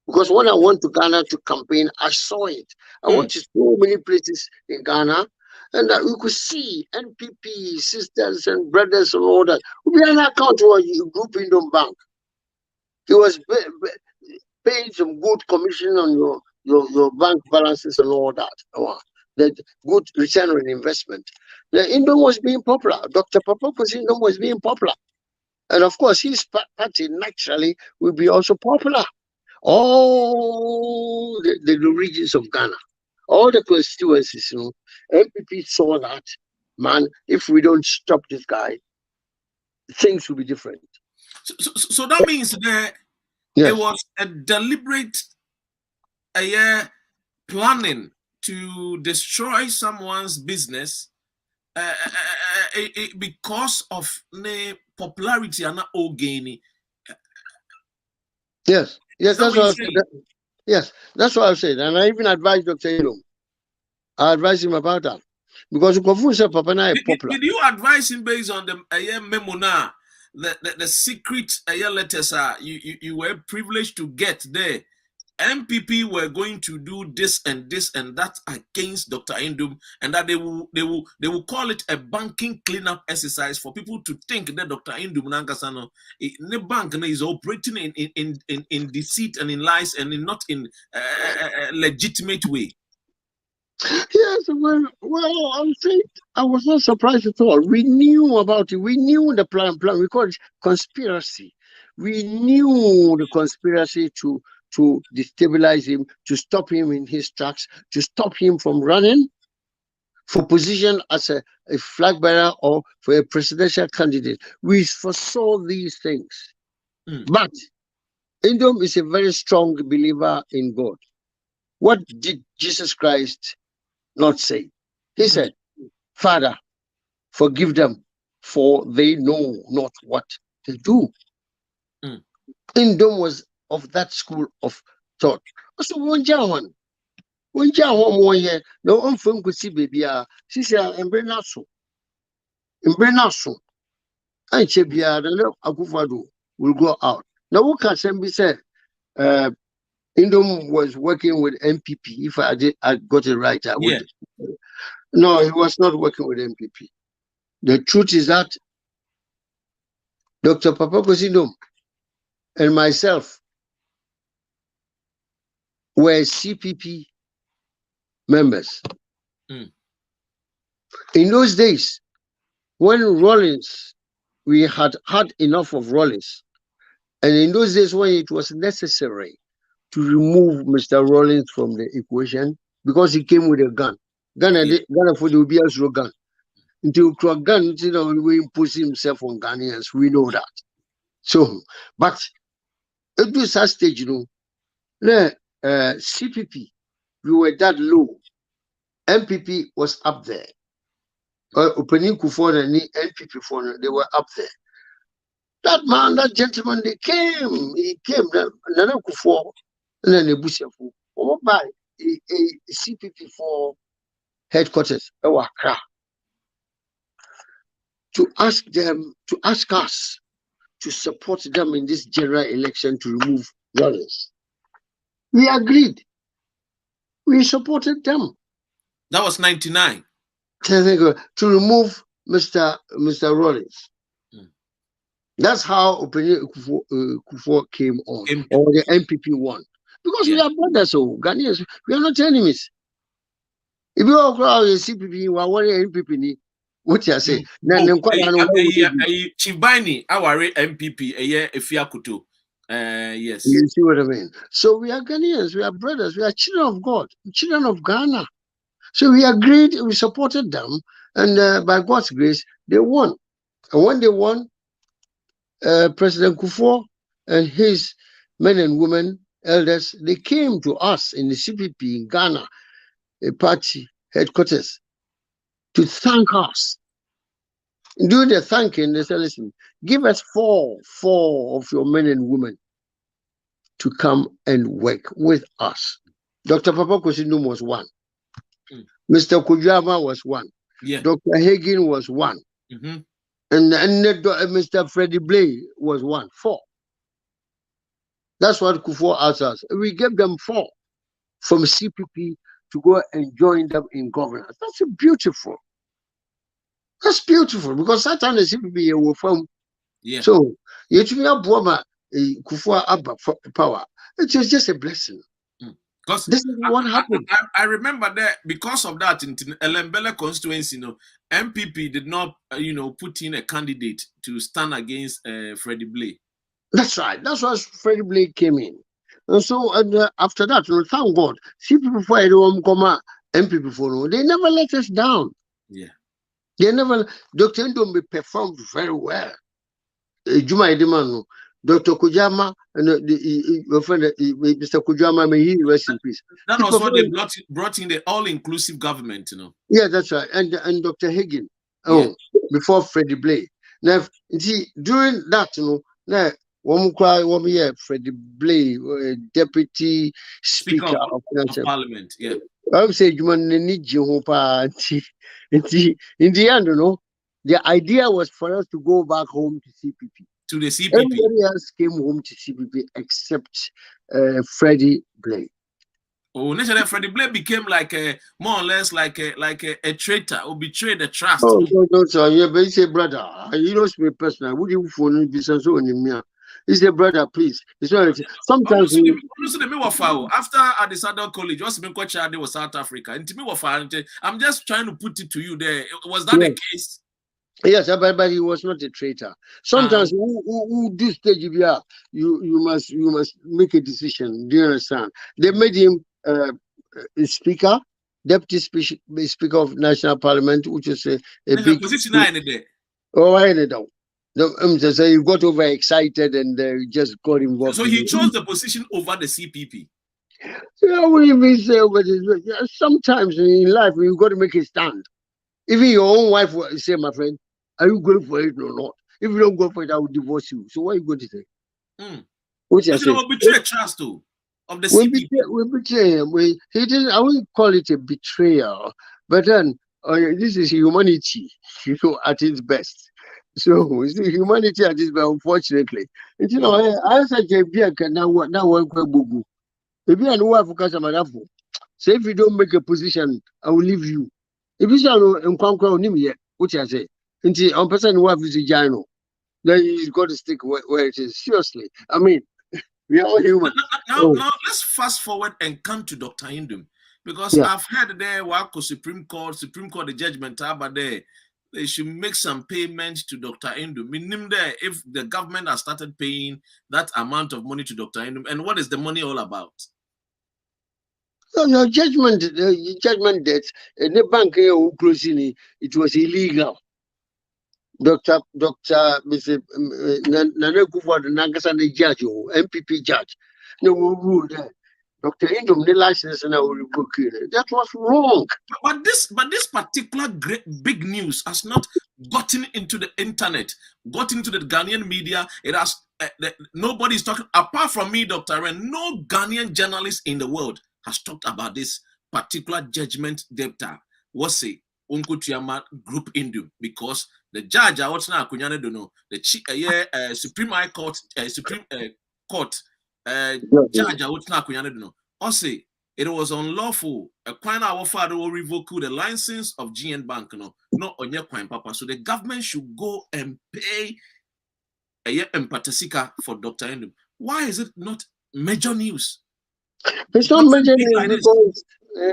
Because when I went to Ghana to campaign, I saw it. I went to so many places in Ghana, and we could see NPP, sisters and brothers and all that. We had an account to a group in the bank. He was paying some good commission on your bank balances and all that. That good return on investment. The Indom was being popular. Dr. Papa's Indom was being popular. And of course, his party naturally will be also popular. All the regions of Ghana, all the constituencies, MPP saw that, man, if we don't stop this guy, things will be different. So that means that it was a deliberate planning to destroy someone's business because of the popularity and not all gaining. Yes, that's what that's what I said. And I even advised Dr. Indom. I advised him about that. because Papa na popular. Did you advise him based on the memo now? The secret letters you were privileged to get there. MPP were going to do this and that against Dr. Indom, and that they will call it a banking cleanup exercise for people to think that Dr. Indom Nankasano the bank is operating in deceit and in lies and not in a legitimate way. Yes, well, I think I was not surprised at all. We knew about it. We knew the plan. We call it conspiracy. We knew the conspiracy to destabilize him, to stop him in his tracks, to stop him from running for position as a flag bearer or for a presidential candidate. We foresaw these things. But Indom is a very strong believer in God. What did Jesus Christ not say? He said, Father, forgive them, for they know not what they do. Indom was of that school of thought. So one Jawan, one year, no one phone could see baby. She said, Embrenaso. And Chebia, the little Akufado will go out. Now, what can somebody say? Indom was working with MPP. If I got it right, I would. No, he was not working with MPP. The truth is that Dr. Papakos Indom and myself were CPP members. In those days, when Rawlings, we had enough of Rawlings, and in those days when it was necessary to remove Mr. Rawlings from the equation because he came with a gun. Ghana for the UBS gun. Until a gun, we impose himself on Ghanaians. We know that. So, but at this stage, CPP, we were that low. MPP was up there. Opening Kufuor and MPP for they were up there. That man, that gentleman, he came. Nana Kufuor and then Ebusiafu. By a CPP for headquarters, Accra, to ask us to support them in this general election to remove Rawlings. We agreed. We supported them. That was 99. To remove Mr. Rawlings. That's how Kufuor came on, or the MPP won. Because we are brothers, so Ghanaians, we are not enemies. If you all crowd CPP, we are one MPP. What you say? Chibani, our MPP, Efiakutu. Yes. You see what I mean? So we are Ghanaians, we are brothers, we are children of God, children of Ghana. So we agreed, we supported them, and by God's grace, they won. And when they won, President Kufuor and his men and women, elders, they came to us in the CPP in Ghana, a party headquarters, to thank us. During the thanking, they said, listen, give us four of your men and women to come and work with us. Dr. Papakos Indom was one. Mr. Kujama was one. Dr. Hagen was one. And Mr. Freddie Blay was one. 4. That's what Kufuor asked us. We gave them 4 from CPP to go and join them in governance. That's beautiful. That's beautiful because that time the CPP were from. So you to me Kufuor Abba power. It was just a blessing. Because this is what happened. I remember that because of that in Elembele constituency, MPP did not, put in a candidate to stand against Freddie Blay. That's right. That's why Freddie Blay came in. And so after that, thank God, CPP for everyone come MPP for they never let us down. They never. Dr. Indom performed very well. Juma Edimano. Dr. Kujama and Mr. Kujama, may he rest in peace. That was what they brought in the all-inclusive government, Yeah, that's right. And Dr. Hagen, before Freddie Blay. Now, see, during that, now one year Freddie Blay, Deputy Speaker of Parliament. I would say you need In the end, the idea was for us to go back home to CPP. To the CPP. Everybody else came home to CPP except Freddie Blake. Oh, naturally, Freddie Blake became like a more or less like a traitor who betrayed the trust. Oh, no, sir. Yeah, but he said, brother, you know me personally. Would you phone business on him? He said, brother, please. It's not sometimes after at the Southern College, what's been coach was South Africa. I'm just trying to put it to you there. Was that the case? Yes, but he was not a traitor. Sometimes who do stage you must make a decision. Do you understand? They made him a speaker, deputy speaker of national parliament, which is a big position in there. Oh, I don't know. So you got overexcited and just got involved. So he chose the position over the CPP. Yeah, what do you mean say over this? Sometimes in life you got to make a stand. Even your own wife will say, my friend, are you going for it or not? If you don't go for it, I will divorce you. So what are you going to say? Which I say, betray trust too of the CPP. We betray him. He didn't. I wouldn't call it a betrayal, but then this is humanity, at its best. So it's humanity at its best, unfortunately. And, I said, now one bugu. If you are no wife, so if you don't make a position, I will leave you. If you say which I say, on person who have vagina, then he's got to stick where it is. Seriously, I mean, we are all human. Now let's fast forward and come to Dr. Indum, because I've heard there Supreme Court the judgment but they should make some payments to Dr. Indum. Meaning there, if the government has started paying that amount of money to Dr. Indum, and what is the money all about? No, judgment debt. The bank closing it was illegal. Dr. Mr. Nana Kufuor, the Nagasani judge, MPP judge, no rule there. Dr. Indum, the license and I will revoke it. That was wrong. But this particular big news has not gotten into the internet, got into the Ghanaian media. It has nobody is talking apart from me, Dr. Ren. No Ghanaian journalist in the world has talked about this particular judgment debtor. What's it? Unkutiyama Group Indum, because the judge the Supreme High Court judge also it was unlawful a quine our father will revoke the license of GN Bank no on your quine papa, so the government should go and pay a year empatasika for Dr. Indum. Why is it not major news? It's not major news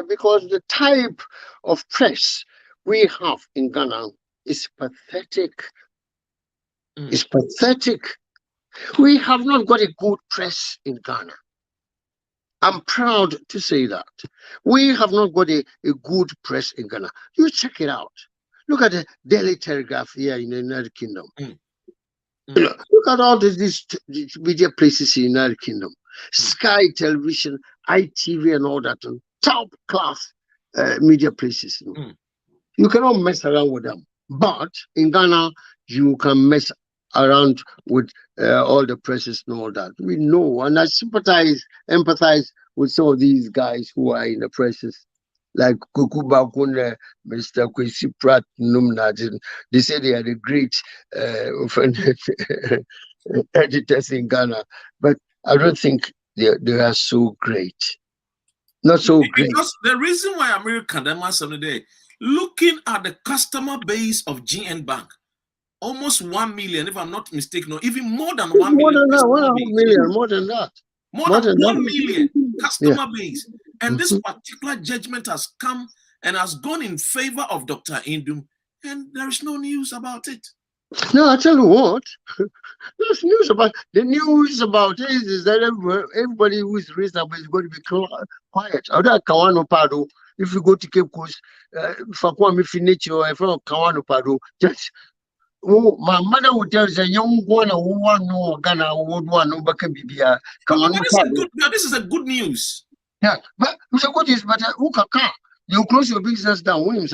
because the type of press we have in Ghana is pathetic. It's pathetic. We have not got a good press in Ghana. I'm proud to say that. We have not got a good press in Ghana. You check it out. Look at the Daily Telegraph here in the United Kingdom. Look at all these media places in the United Kingdom. Sky Television, ITV and all that. Top class media places. You cannot mess around with them. But in Ghana, you can mess around with all the presses and all that. We know, and I empathize with some of these guys who are in the presses, like Kuku Bakune, Mr. Kwesi Pratt, Numnat. They say they are the great editors in Ghana, but I don't think they are so great. Not so great. Because the reason why American Sunday, looking at the customer base of GN Bank, almost 1 million, if I'm not mistaken, or even more than 1 million. More than that. More than 1 million customer base. And this particular judgment has come and has gone in favor of Dr. Indum, and there is no news about it. No, I tell you what, there's news about the news about it is that everybody who is reasonable is going to be quiet. If you go to Cape Coast, just my mother would tell you, young one no Ghana would want no back this is a good news. Yeah, but it's a good news, but you close your business down, Williams.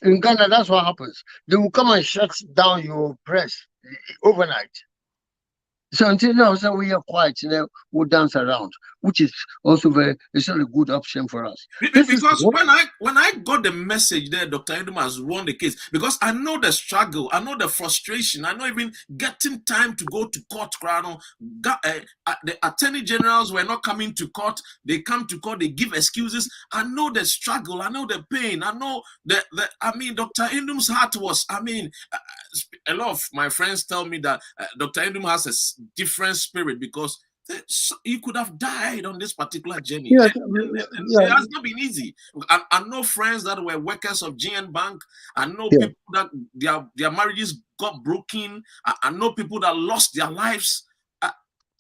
In Ghana, that's what happens. They will come and shut down your press overnight. So until now, so we are quiet, we dance around, which is also it's not a good option for us. Because when I got the message there, Dr. Edom has won the case, because I know the struggle, I know the frustration, I know even getting time to go to court. The attorney generals were not coming to court. They come to court, they give excuses. I know the struggle, I know the pain, I know Dr. Edom's heart was, a lot of my friends tell me that Dr. Edom has a different spirit, because he could have died on this particular journey. Yes, It has not been easy. I know friends that were workers of GN Bank. I know people that their marriages got broken. I know people that lost their lives.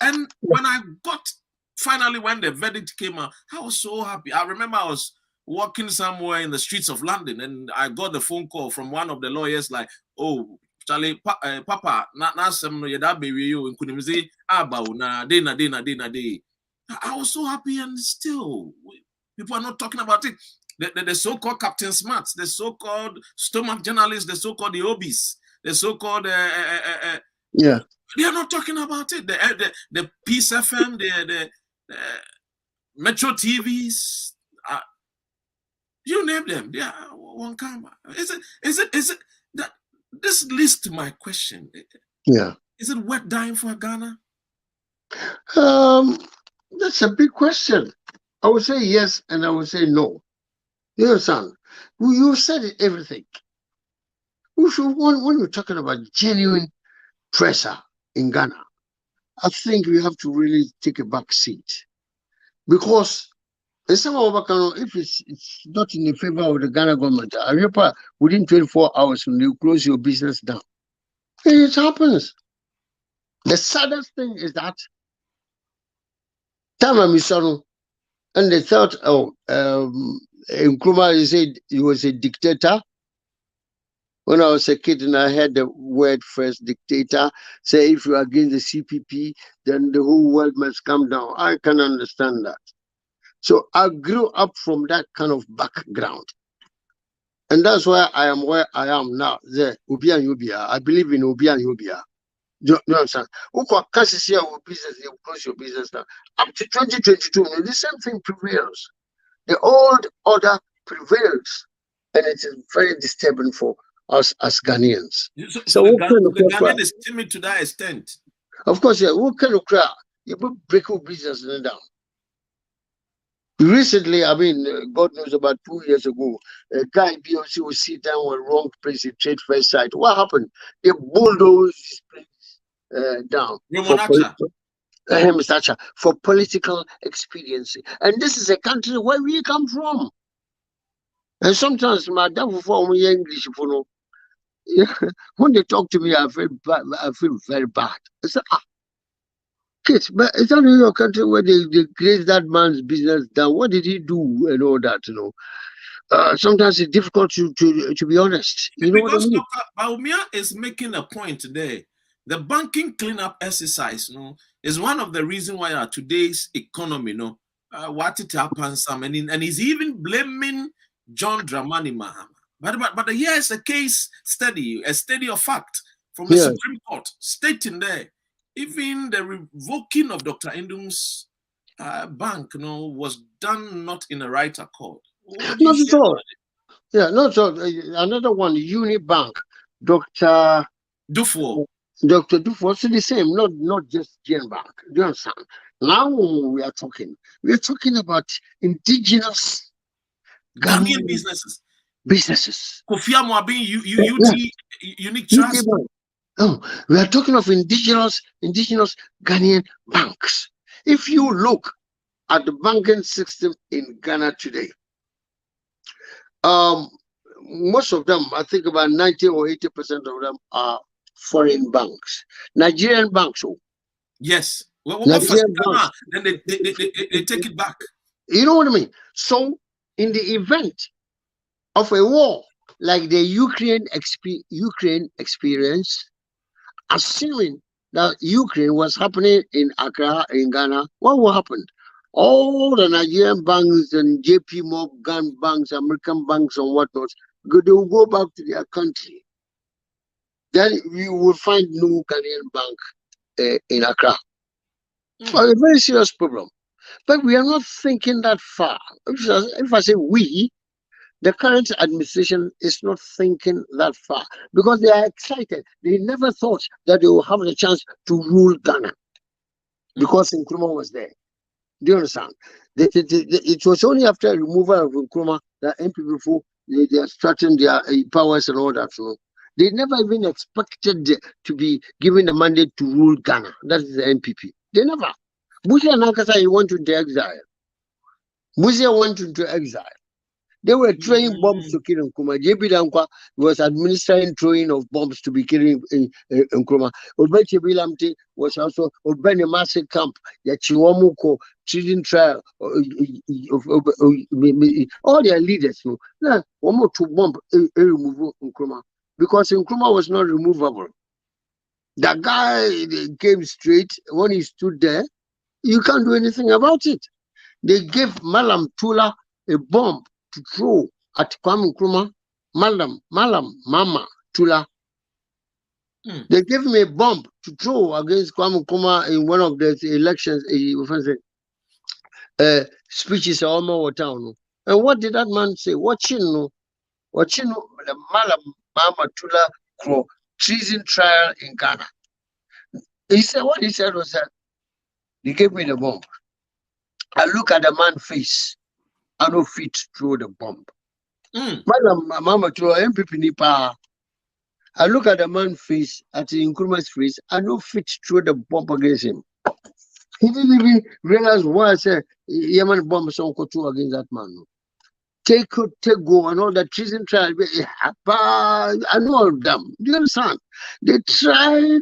And when I got, finally, when the verdict came out, I was so happy. I remember I was walking somewhere in the streets of London, and I got the phone call from one of the lawyers like, "Oh, Charlie, Papa, na some no yada baby you in kunimizi about na day. I was so happy, and still people are not talking about it. The so-called Captain Smarts, the so-called stomach journalists, the so-called the obese, the so-called they are not talking about it. The Peace FM, the Metro TVs, you name them, they are one camera. Is it that? This leads to my question. Yeah. Is it worth dying for Ghana? That's a big question. I would say yes, and I would say no. You understand? You said everything. When you're talking about genuine pressure in Ghana, I think we have to really take a back seat. Because if it's not in the favor of the Ghana government, I remember within 24 hours when you close your business down. It happens. The saddest thing is that Tama Misano, and they thought, Nkrumah, he said he was a dictator. When I was a kid and I heard the word first, dictator, say if you are against the CPP, then the whole world must come down. I can understand that. So I grew up from that kind of background. And that's why I am where I am now. Ubia and Ubia. I believe in Ubia and Ubia. You understand? Business, you close your business now. Up to 2022, the same thing prevails. The old order prevails. And it is very disturbing for us as Ghanaians. So the Ghanaian is timid to that extent. Of course, what kind of crowd? You break your business down. Recently, God knows, about 2 years ago, a guy BOC was sit down on wrong place in trade first site. What happened? They bulldozed this place down for political expediency. And this is a country where we come from. And sometimes, madam, before me English, when they talk to me, I feel very bad. I say, kids, but it's not in your country where they graze that man's business down. What did he do and all that, Sometimes it's difficult to be honest. You know what I mean? Dr. Bawumia is making a point today. The banking cleanup exercise, is one of the reasons why today's economy, what it happens, and he's even blaming John Dramani Mahama. But here's a case study, a study of fact from the Supreme Court stating there, even the revoking of Dr. Edom's bank, was done not in the right accord. Not at all. Yeah, not so. Another one, Unibank, Dr. Dufour. Dr. Dufour, so the same, not just GN Bank. Do you understand? Now we are talking about indigenous Ghanaian businesses. Kofi Amo being Unique Trust. No, we are talking of indigenous Ghanaian banks. If you look at the banking system in Ghana today, most of them, I think about 90 or 80% of them are foreign banks. Nigerian banks. Yes. Nigerian banks. Then they take it back. You know what I mean? So in the event of a war like the Ukraine experience, assuming that Ukraine was happening in Accra, in Ghana, what will happen? All the Nigerian banks and JP Morgan banks, American banks and whatnot, they will go back to their country. Then you will find no Ghanaian bank in Accra. A very serious problem. But we are not thinking that far. If I say we, the current administration is not thinking that far because they are excited. They never thought that they will have the chance to rule Ghana because Nkrumah was there. Do you understand? It was only after removal of Nkrumah that NPP they are starting their powers and all that. So they never even expected to be given the mandate to rule Ghana. That is the NPP. They never. Busia and Nakasa, he went into exile. Busia went into exile. They were throwing bombs to kill Nkrumah. JB Dankwa was administering throwing of bombs to be killing Nkrumah. Obechi Bilamti was also Obeni Massive Camp, Yachiwamuko, treason trial, all their leaders. Now, one more to bomb remove Nkrumah because Nkrumah was not removable. That guy came straight when he stood there. You can't do anything about it. They gave Malam Tula a bomb to throw at Kwame Nkrumah, Mama Tula. They gave me a bomb to throw against Kwame Nkrumah in one of the elections, speeches almost town. And what did that man say? Watching the Malam Mama Tula Crow treason trial in Ghana. He said what he said was that they gave me the bomb. I look at the man's face. I don't fit through the bomb. Mama to MPP Nipa. I look at the man's face, at the Nkrumah's face, I don't fit through the bomb against him. He didn't even realize why I said Yemen bomb so two against that man. Take go and all that treason trial. I know all of them. Do you understand? They tried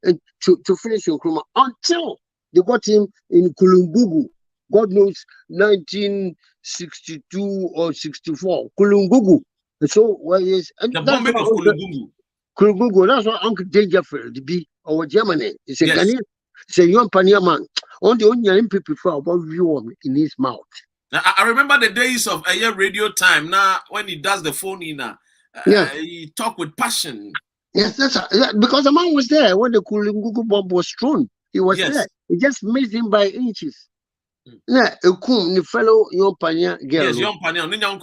to finish Nkrumah until they got him in Kulumbugu. God knows, 1962 or 64. Kulumbugu. So, the bombing of Kulumbugu. Kulumbugu, that's what Uncle Dangerfield be our Germany. It's a Ghanaian, it's a young Pania man. On the only people for about view in his mouth. Now, I remember the days of radio time. Now, when he does the phone in, he talk with passion. Yes, because the man was there when the Kulumbugu bomb was thrown. He was there. He just missed him by inches. Yeah, the fellow young Panya girl. Yes, young Panya. No.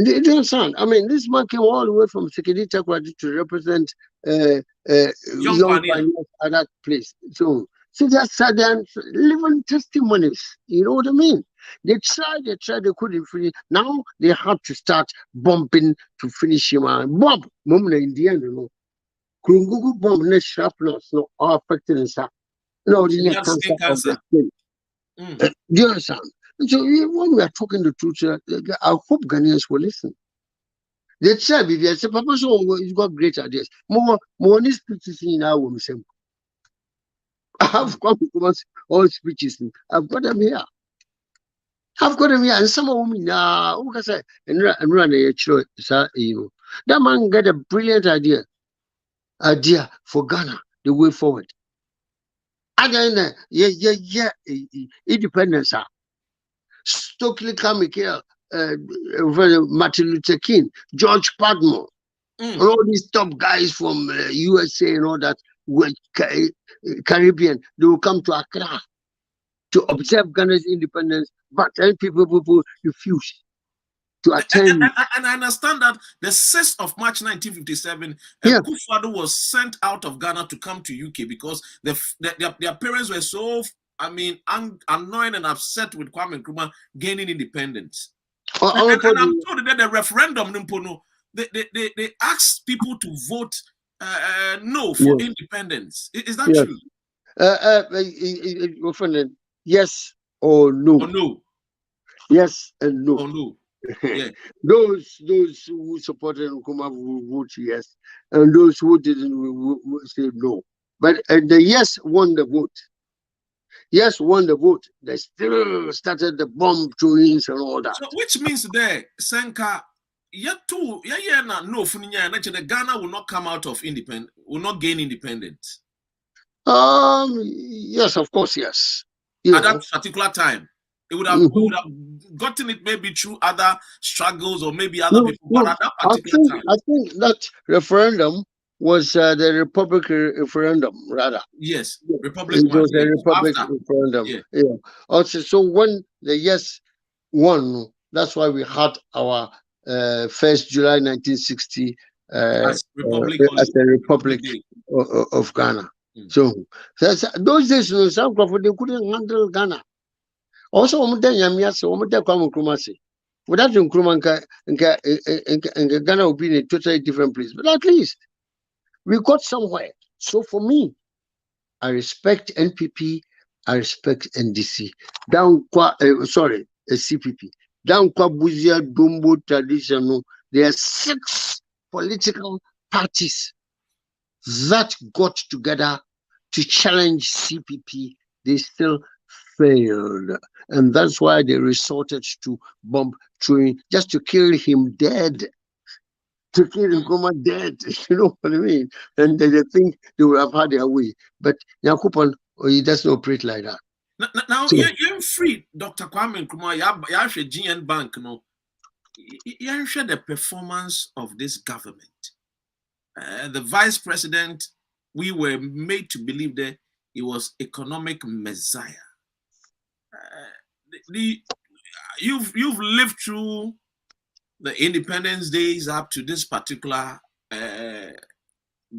Do you understand? I mean, this man came all the way from Sekedi Takwadi to represent young Panya at that place. So they sat there and living testimonies. You know what I mean? They tried, they couldn't finish. Now they had to start bombing to finish him. Bomb, moment in the end, you know. Kurungugu bomb, no sharpness, no all affected and stuff. No, the cancer. Do you understand? So when we are talking the truth, I hope Ghanaians will listen. They try, they say, Papa, so he's got great ideas. More speeches in our women. I have come across all speeches. I've got them here. And some of women now, and run a church. That man got a brilliant idea for Ghana, the way forward. Again, independence. Stokely Carmichael, Martin Luther King, George Padmore, and all these top guys from USA and all that, Caribbean, they will come to Accra to observe Ghana's independence, but people refuse to attend. And I understand that the 6th of March 1957, Kufuor was sent out of Ghana to come to UK because their parents were so, annoyed and upset with Kwame Nkrumah gaining independence. And I'm told that the referendum, they asked people to vote no for independence. Is that true? Yes or no? Or no? Yes and no. Or no? Yeah. Those who supported Nkrumah will vote yes, and those who didn't will say no. But the yes won the vote. Yes won the vote. They still started the bomb throwings and all that. So which means there, Senka, no, the Ghana will not come out of independence, will not gain independence. Yes, of course, yes. At that particular time. It would have gotten it maybe through other struggles or maybe other people. But at that particular time, I think that referendum was the Republic referendum, rather. Yes, Republic It one. was a Yeah. Republic After. referendum. Yeah. Yeah. Also, so when the yes won, that's why we had our 1st July 1960 As Republic as a Republic Day. of Ghana. Mm. So those days, you know, some people they couldn't handle Ghana. Also, Kwame Nkrumah say, without Nkrumah, Ghana would be in a totally different place. But at least we got somewhere. So for me, I respect NPP, I respect NDC. CPP. Down kwa Buzia Dumbo traditional. There are 6 political parties that got together to challenge CPP. They still failed. And that's why they resorted to bomb train just to kill him dead. To kill Nkrumah dead. You know what I mean? And they think they would have had their way. But Yakupon, he doesn't operate like that. Now, you're free, Dr. Kwame Nkrumah. You have a GN Bank, no? You share the performance of this government. The vice president, we were made to believe that he was economic messiah. You've lived through the independence days up to this particular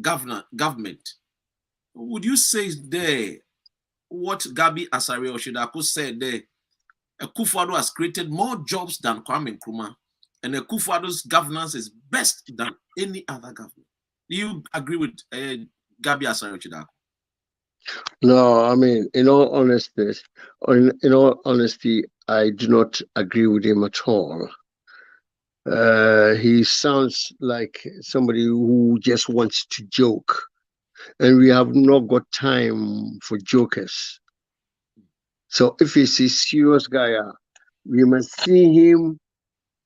government. Would you say there what Gabi Asare Oshidaku said there? Akufo-Addo has created more jobs than Kwame Nkrumah, and Akufo-Addo's governance is best than any other government. Do you agree with Gabi Asare Oshidaku? No, I mean, in all honesty, I do not agree with him at all. He sounds like somebody who just wants to joke, and we have not got time for jokers. So if he's a serious guy, we must see him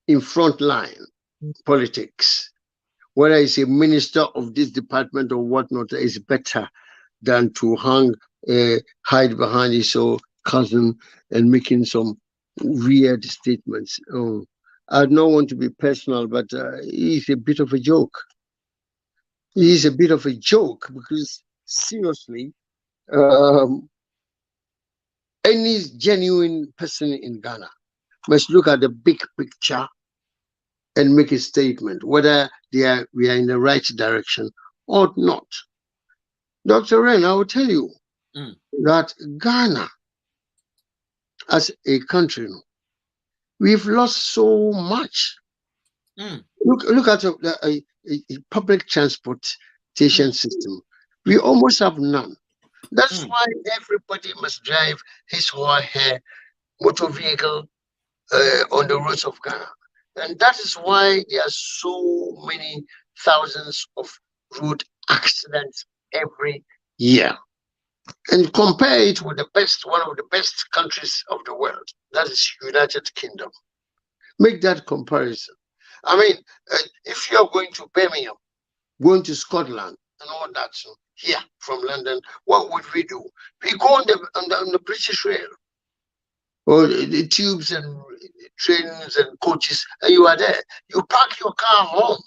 in front line politics. Whether he's a minister of this department or whatnot is better than to hide behind his own cousin and making some weird statements. I don't want to be personal, but he's a bit of a joke. He's a bit of a joke because seriously, any genuine person in Ghana must look at the big picture and make a statement, whether we are in the right direction or not. Dr. Ren, I will tell you that Ghana, as a country, we've lost so much. Look at a public transportation system. We almost have none. That's why everybody must drive his or her motor vehicle on the roads of Ghana. And that is why there are so many thousands of road accidents every year. And compare it with one of the best countries of the world, that is United Kingdom. Make that comparison. I mean, if you're going to Birmingham, going to Scotland, and all that, so here from London, what would we do? We go on the British Rail, or the tubes and trains and coaches, and you are there. You park your car home.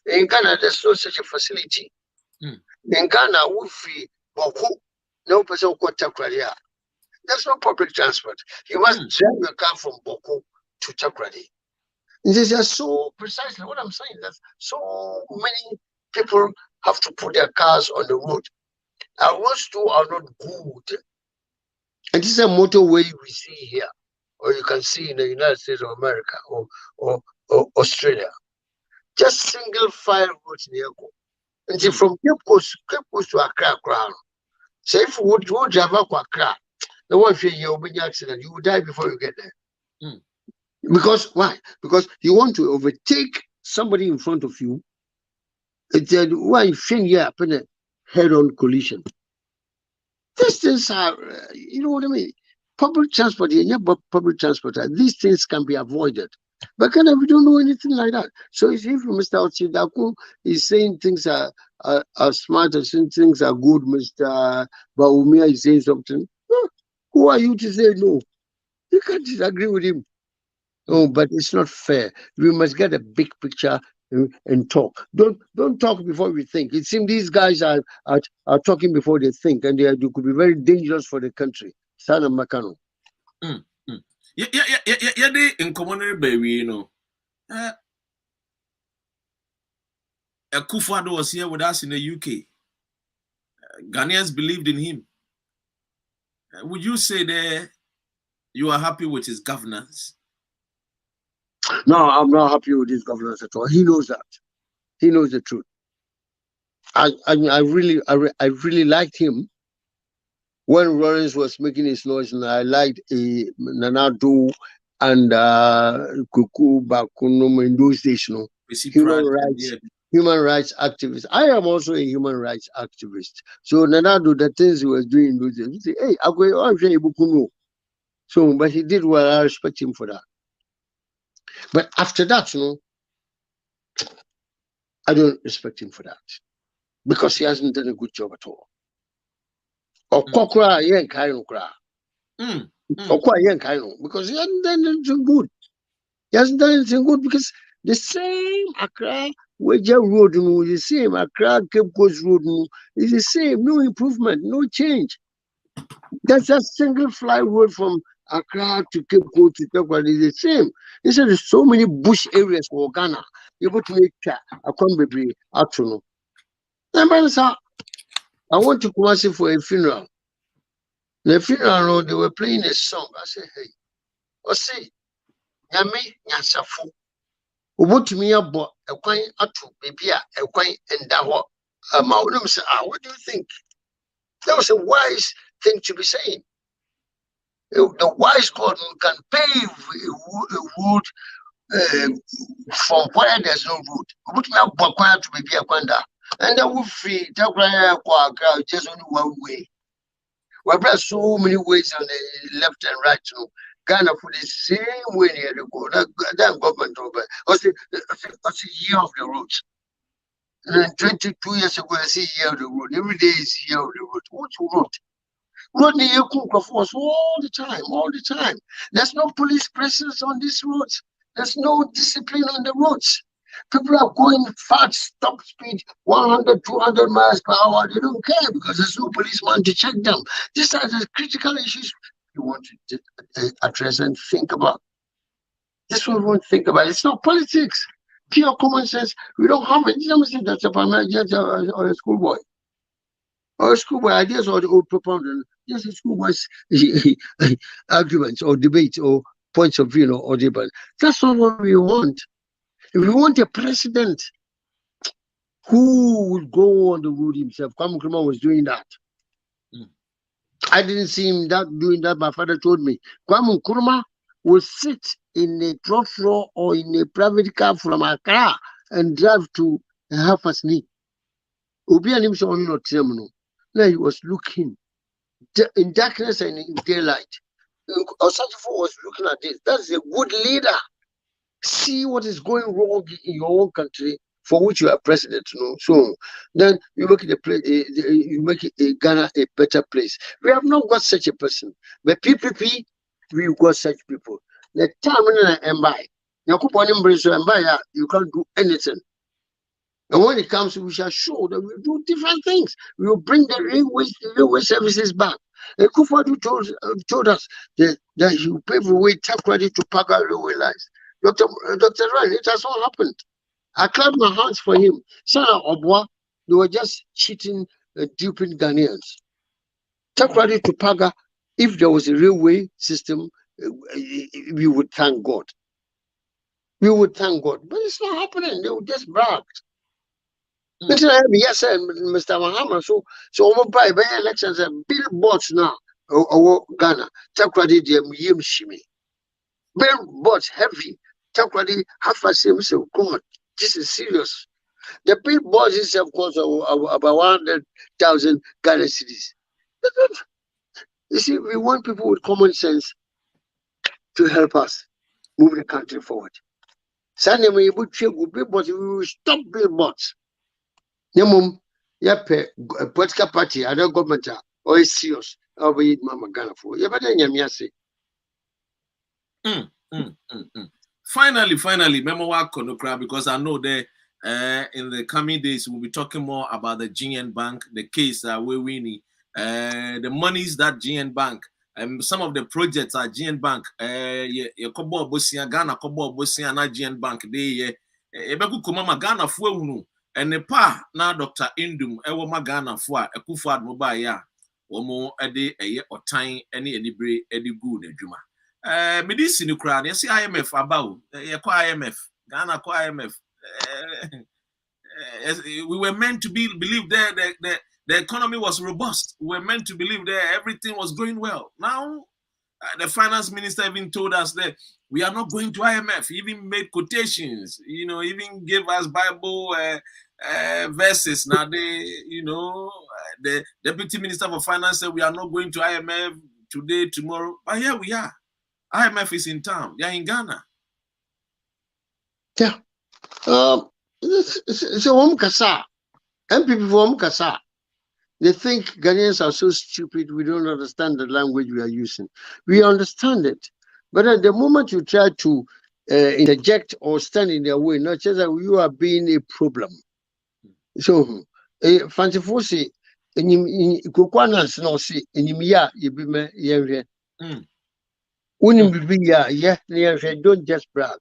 In Ghana, there's no such a facility. In Ghana, we no person Takrady. There's no public transport. You must drive your car from Boko to Takrady. These are so precisely what I'm saying. That so many people have to put their cars on the road. Our roads too are not good. And this is a motorway we see here, or you can see in the United States of America or Australia. Just single file roads near go. And see from Cape Coast to Accra. So if you would drive up Accra, the one fear you'll be accident, you will die before you get there. Because why? Because you want to overtake somebody in front of you. It's why you think you happen a head-on collision. These things are, you know what I mean? Public transport, public transport, these things can be avoided. But Ghana, we don't know anything like that. So if Mr. Otsidaku is saying things are smart and saying things are good, Mr. Bawumia is saying something, who are you to say no? You can't disagree with him. Oh, but it's not fair. We must get a big picture and talk. Don't talk before we think. It seems these guys are talking before they think, and they could be very dangerous for the country. Sana Makano. Yeah, in commonary baby, you know. Akufo-Addo was here with us in the UK. Ghanaians believed in him. Would you say that you are happy with his governance? No, I'm not happy with his governance at all. He knows that. He knows the truth. I really liked him when Lawrence was making his noise, and I liked Nana Addo and Kuku Bakunum in those days, you know. Human rights activist. I am also a human rights activist. So Nana Addo, the things he was doing in those days, he said, hey, I'm going. So, but he did well. I respect him for that. But after that, you know, I don't respect him for that because he hasn't done a good job at all. Or Kokra, he ain't kind of cry. Because he hasn't done anything good. He hasn't done anything good because the same Accra Waja Road, the same Accra Cape Coast Road is the same. No improvement, no change. That's a single fly road from Accra to Cape Coast to Tokwa is the same. Instead of so many bush areas for Ghana, you're able to make a baby out to know. I went to Kumasi for a funeral. The funeral, they were playing a song. I said, hey, what's it? Yami Nyasafu. What me about a coin atu, baby, a coin and that Maunum said, what do you think? That was a wise thing to be saying. The wise God can pave a road from where there's no road. Put me up to be a quanda. And that would free just only one way. We've got so many ways on the left and right. So Ghana for the same way near the go. That government over. That's a year of the roads. And then 22 years ago, I see year of the road. Every day is year of the road. What's road? Rodney Yakuka force all the time. There's no police presence on these roads. There's no discipline on the roads. People are going fast, top speed, 100, 200 miles per hour. They don't care because there's no policeman to check them. These are the critical issues you want to address and think about. This is what we want to think about. It's not politics. Pure common sense. We don't have it. You don't that's a or a schoolboy. Or schoolboy ideas or the old propounding. Just a schoolboy's arguments or debates or points of view or debate. That's not what we want. If we want a president who would go on the road himself, Kwame Nkrumah was doing that. I didn't see him doing that. My father told me. Kwame Nkrumah will sit in a trotro or in a private car from Accra and drive to Hafasni. Now he was looking in darkness and in daylight. Osajifo was looking at this. That's a good leader. See what is going wrong in your own country for which you are president. So then you make it you make Ghana a better place. We have not got such a person. But PPP, we've got such people. The time and by you can't do anything. And when it comes, we shall show that we do different things. We will bring the railway services back. And Akufo-Addo told us that he will pave the way, take credit to Paga railway lines. Dr. Ryan, it has all happened. I clap my hands for him. Sana Obwa, they were just cheating, duping Ghanaians. Take credit to Paga. If there was a railway system, we would thank God. We would thank God. But it's not happening. They would just brag. Yes, Mr. Mahama. So over by elections and billboards now. Ghana. Take credit to Shimi. Billboards heavy. Take credit half a same. So God, this is serious. The billboards itself cost about 100,000 Ghana cedis. You see, we want people with common sense to help us move the country forward. Sunday, we will stop billboards. Nemum, a political party, other government, or is serious, or we eat Mama Ghana for you. But then you say, finally, Memo Konokra, because I know In the coming days, we'll be talking more about the GN Bank, the case where we need the monies that GN Bank, some of the projects at GN Bank, Kobo Bosia, Ghana, Kobo Bosia, na GN Bank, they Ebeku Kumama Ghana Fuunu, and the pa now Dr. Indum, Ewoma Ghana Fua, Ekufad Mobaya, Omo Ede, a year or time, any break, any good, Juma. Medicine Ukraine, you see IMF about, IMF, Ghana IMF. We were meant to believe there the economy was robust. We were meant to believe there everything was going well. Now, the finance minister even told us that we are not going to IMF. He even made quotations, even gave us Bible verses. Now, the deputy minister for finance said we are not going to IMF today, tomorrow. But here we are. IMF is in town. They are in Ghana. Yeah. So Kasa, MPP for Kasa, they think Ghanaians are so stupid we don't understand the language we are using. We understand it, but at the moment you try to interject or stand in their way, not just that you are being a problem. So, fancy force, Kukwanas no see, Inimia, you be me, don't just brag.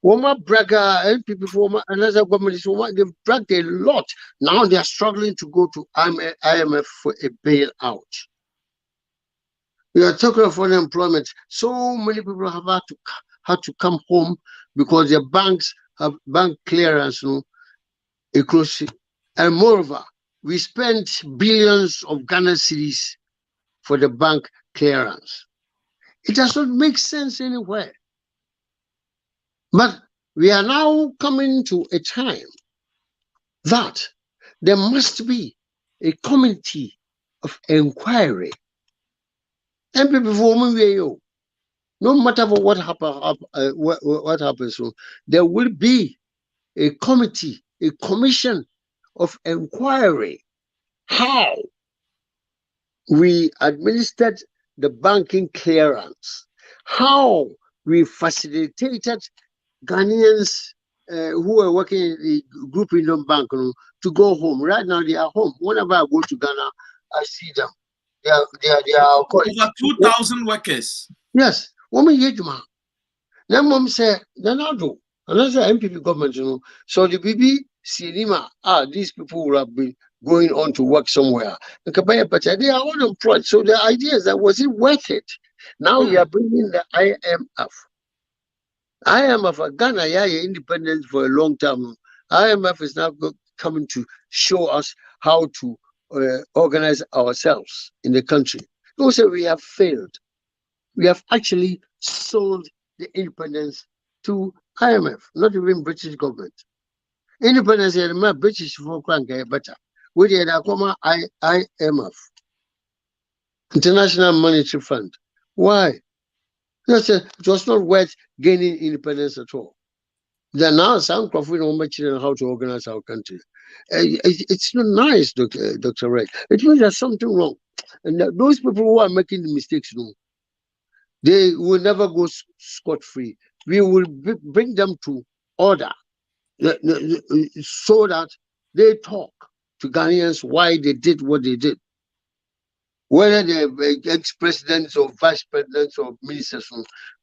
Woma bragger and people from another government they've bragged a lot. Now they are struggling to go to IMF for a bailout. We are talking of unemployment. So many people have had to come home because their banks have bank clearance, and moreover, we spent billions of Ghana cedis for the bank clearance. It does not make sense anywhere. But we are now coming to a time that there must be a committee of inquiry. And before no matter what happens, there will be a committee, a commission of inquiry how we administered the banking clearance, how we facilitated Ghanaians who are working in the group Indian Bank to go home. Right now they are home. Whenever I go to Ghana, I see them. They are over 2,000 workers. Yes. Woman Yejuma. Then mom say, Nanado, another MPP government, So the BB cinema, these people will have been going on to work somewhere. They are unemployed. So the idea is that was it worth it? Now we are bringing the IMF. IMF, Ghana, independent for a long time. IMF is now coming to show us how to organize ourselves in the country. Also, we have failed. We have actually sold the independence to IMF, not even British government. Independence is my British for better. We did IMF, International Monetary Fund. Why? It was not worth gaining independence at all. There are now some conflict on how to organize our country. It's not nice, Dr. Ray. It means there's something wrong. And those people who are making the mistakes, they will never go scot-free. We will bring them to order so that they talk to Ghanaians why they did what they did. Whether they're ex-presidents or vice presidents or ministers,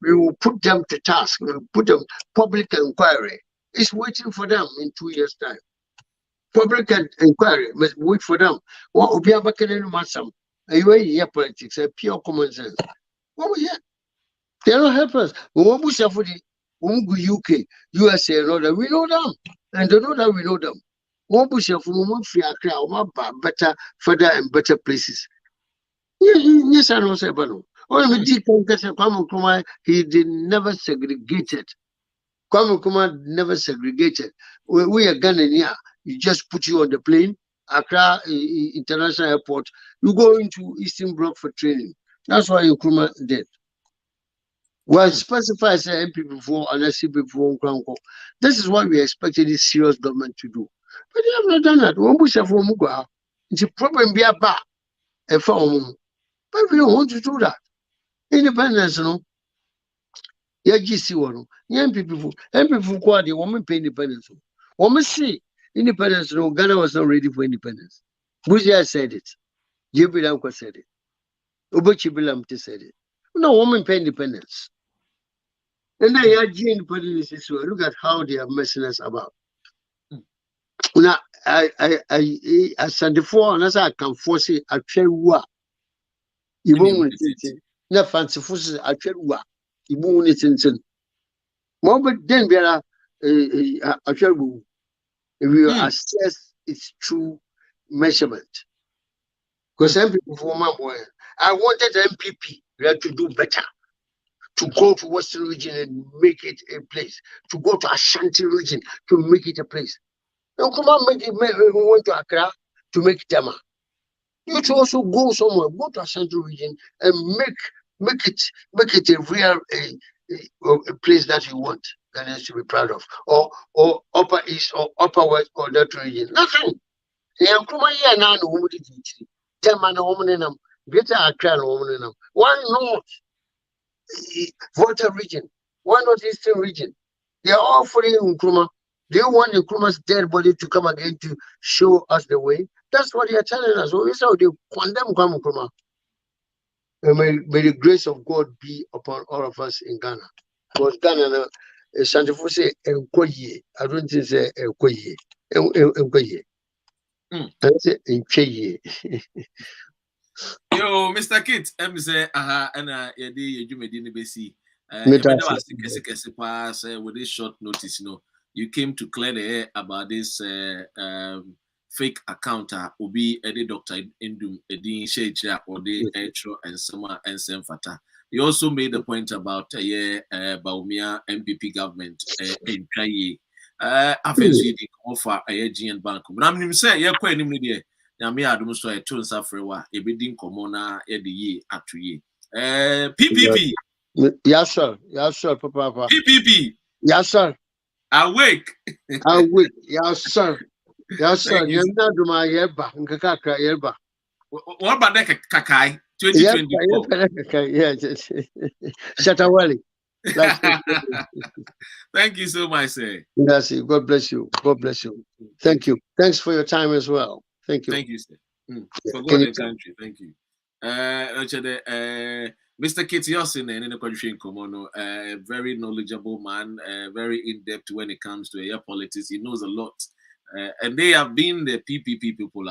we will put them to task. We will put them public inquiry. It's waiting for them in 2 years' time. Public inquiry must wait for them. What will be about politics, pure common sense. What we hear? They don't help us. We want to for the UK, USA, and all that. We know them, and they know that we know them. We want to for free better, further and better places. Yes, I know, sir, but he did never segregated. Kwame Nkrumah never segregated. We are Ghanaian. You just put you on the plane, Accra International Airport. You go into Eastern Bloc for training. That's what Nkrumah did. Well, specifies MP before and SCP before Nkranko. This is what we expected this serious government to do. But they have not done that. It's a problem be a bar. But we don't want to do that. Independence, GC one. MP people, quality woman pay independence. When see independence, no, Ghana was not ready for independence. Buzia said it. Jibilamko said it. Ubochibilamti said it. No woman pay independence. And now independence is look at how they are messing us about. Now I said before, and as I can force it, I tell you you won't na fanciful I tell you won't listen. But then there are I tell you we will assess its true measurement. Because some people for my boy, I wanted MPP we have to do better. To go to Western region and make it a place. To go to Ashanti region to make it a place. And come on, make it. We went to Accra to make Tama. You should also go somewhere. Go to Ashanti region and make it a real a place that you want. Ghanaians to be proud of, or Upper East or Upper West or that region. Nothing. Greater Accra, why not Volta region? Why not Eastern region? They are all fully in Nkrumah. They want Nkrumah's dead body to come again to show us the way. That's what they are telling us. So it's how they condemn Nkrumah. May the grace of God be upon all of us in Ghana. Because Ghana, Santifu say, I don't think say Nkoye. I say Nkoye. Yo, Mr. Kit, say, and you made in the BC. With this short notice, you came to clear the air about this fake account. Obi Eddie Dr. Indum Edin Sheja or the Etro and Summer and Semfata. You also made a point about Bawumia MPP government in Kaye. Obviously, the offer a GN Bank. But I'm going to say, you're quite immediate. Me adum so eto nsafrewa ebedi nkomo e de yi atoye PPP yes sir papa PPP yes sir awake yes sir yenda duma yeba nkaka yeba what about that kakai 2024 yes Shatawali. Thank you so much, sir. Yes, God bless you. Thank you. Thanks for your time as well. Thank you, sir. For God and country. Thank you. Mr. Kit Yawson and a very knowledgeable man, very in-depth when it comes to politics. He knows a lot. And they have been the PPP people.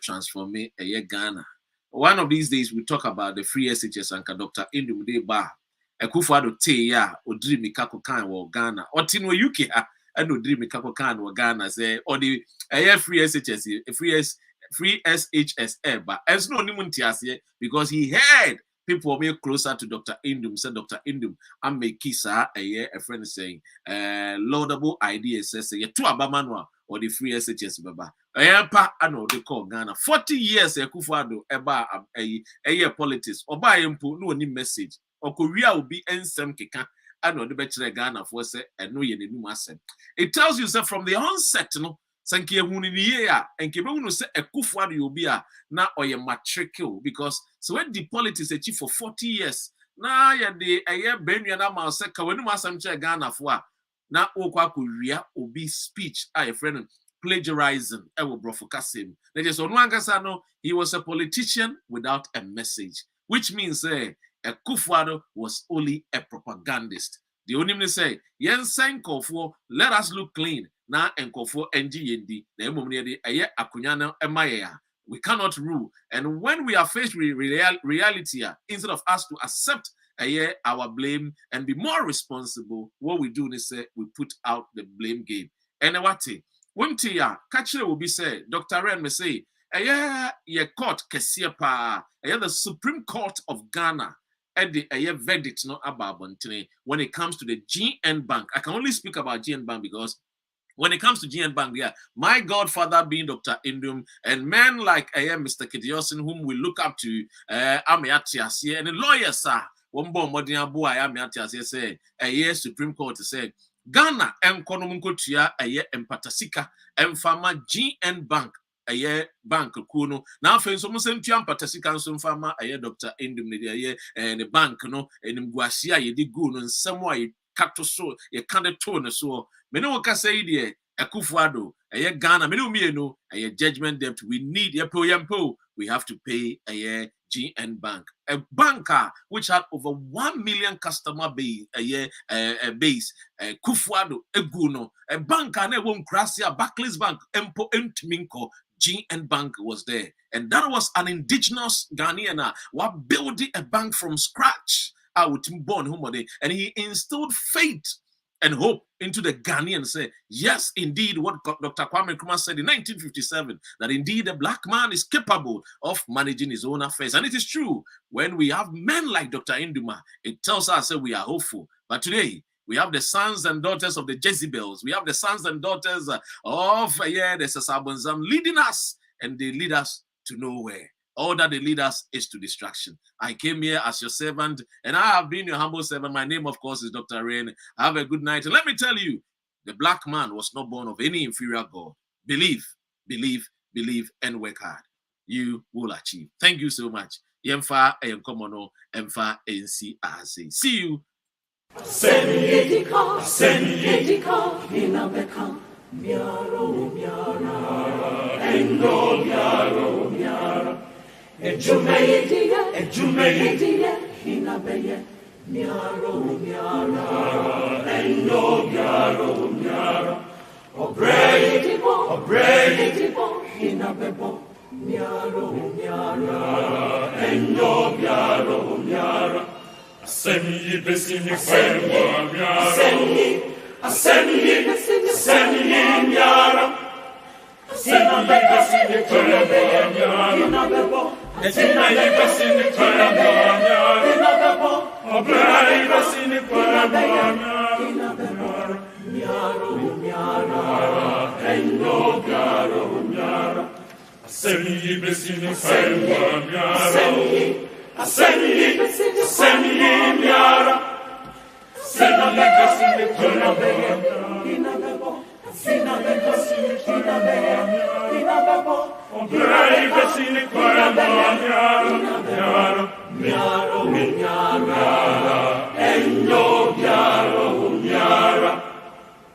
Transform Ghana. One of these days, we talk about the free SHS and Dr. Indum Ba. Akufo-Addo Teya, Odiri Mikako Kan wo Ghana. Otino UK and Odiri Mikako Kan wo Ghana say or the free SHS, free SHS but as no nimuntiase because he heard people were closer to Dr. Indum. Said Dr. Indum, I make kisa a friend saying laudable ideas says to Abamanwa or the free SHS baba. I know they call Ghana 40 years Akufo-Addo eba a politics or by no any message. Or Korea will be ensem keka. I know the better Ghana for say and no ye new masem. It tells you that from the onset, Sankia Huniya and Kibunu say a Akufo-Addo will be a now or your matricle because so when the politics achieve for 40 years now ya de a year Benyana Maseka when Masam Ghana for now Okwa Korea will be speech. I friend plagiarizing. I will brofokasim. That is on one Gasano, he was a politician without a message, which means Akufo-Addo was only a propagandist. The only say, Yen Sen Kofo, let us look clean. Na Enkofo NGND, the Emomni, Akunyana, Emaya. We cannot rule. And when we are faced with reality, instead of us to accept our blame and be more responsible, what we do is say we put out the blame game. And what? When Kachre will be said, Dr. Ren may say, ye court Kesia pa, the Supreme Court of Ghana. And the verdict not about when it comes to the GN Bank. I can only speak about GN Bank because when it comes to GN Bank, my godfather being Dr. Indum and men like Mr. Kit Yawson, whom we look up to, Amiatiasi, and the lawyers, sir, one bomb Modian boy, Amiatiasi say, Supreme Court said, Ghana and Konomunkotia, Empatasika, and Farmer GN Bank. Bank kuno now for some sentiam patasika some farmer Dr. Indum and the bank no and Mguasia ye di go no somewhere kato so ye kande to no so me no ka say de Akufuado a Ghana me no me no a judgment debt we need yempo we have to pay a GN Bank, a banker which had over 1 million customer base a year base Kufuado Eguno a banker ne won Krasia Barclays Bank Empo Entminko GN Bank was there, and that was an indigenous Ghanaian who built a bank from scratch out in born and he instilled faith and hope into the Ghanaian. Say yes, indeed, what Dr. Kwame Nkrumah said in 1957, that indeed the black man is capable of managing his own affairs. And it is true. When we have men like Dr. Induma, it tells us that we are hopeful. But today, we have the sons and daughters of the Jezebels. We have the sons and daughters of the Sasabonzam leading us, and they lead us to nowhere. All that they lead us is to distraction. I came here as your servant, and I have been your humble servant. My name, of course, is Dr. Rain. Have a good night. And let me tell you, the black man was not born of any inferior God. Believe, believe, believe, and work hard. You will achieve. Thank you so much. Yemfa Enkomono, Emfa NCRC. See you. Ejumeye, hinabeye, miara, endo miara, obrey, hinabebo, miara, endo miara, asemi besini kwemba miara, asemi miara. Miaro,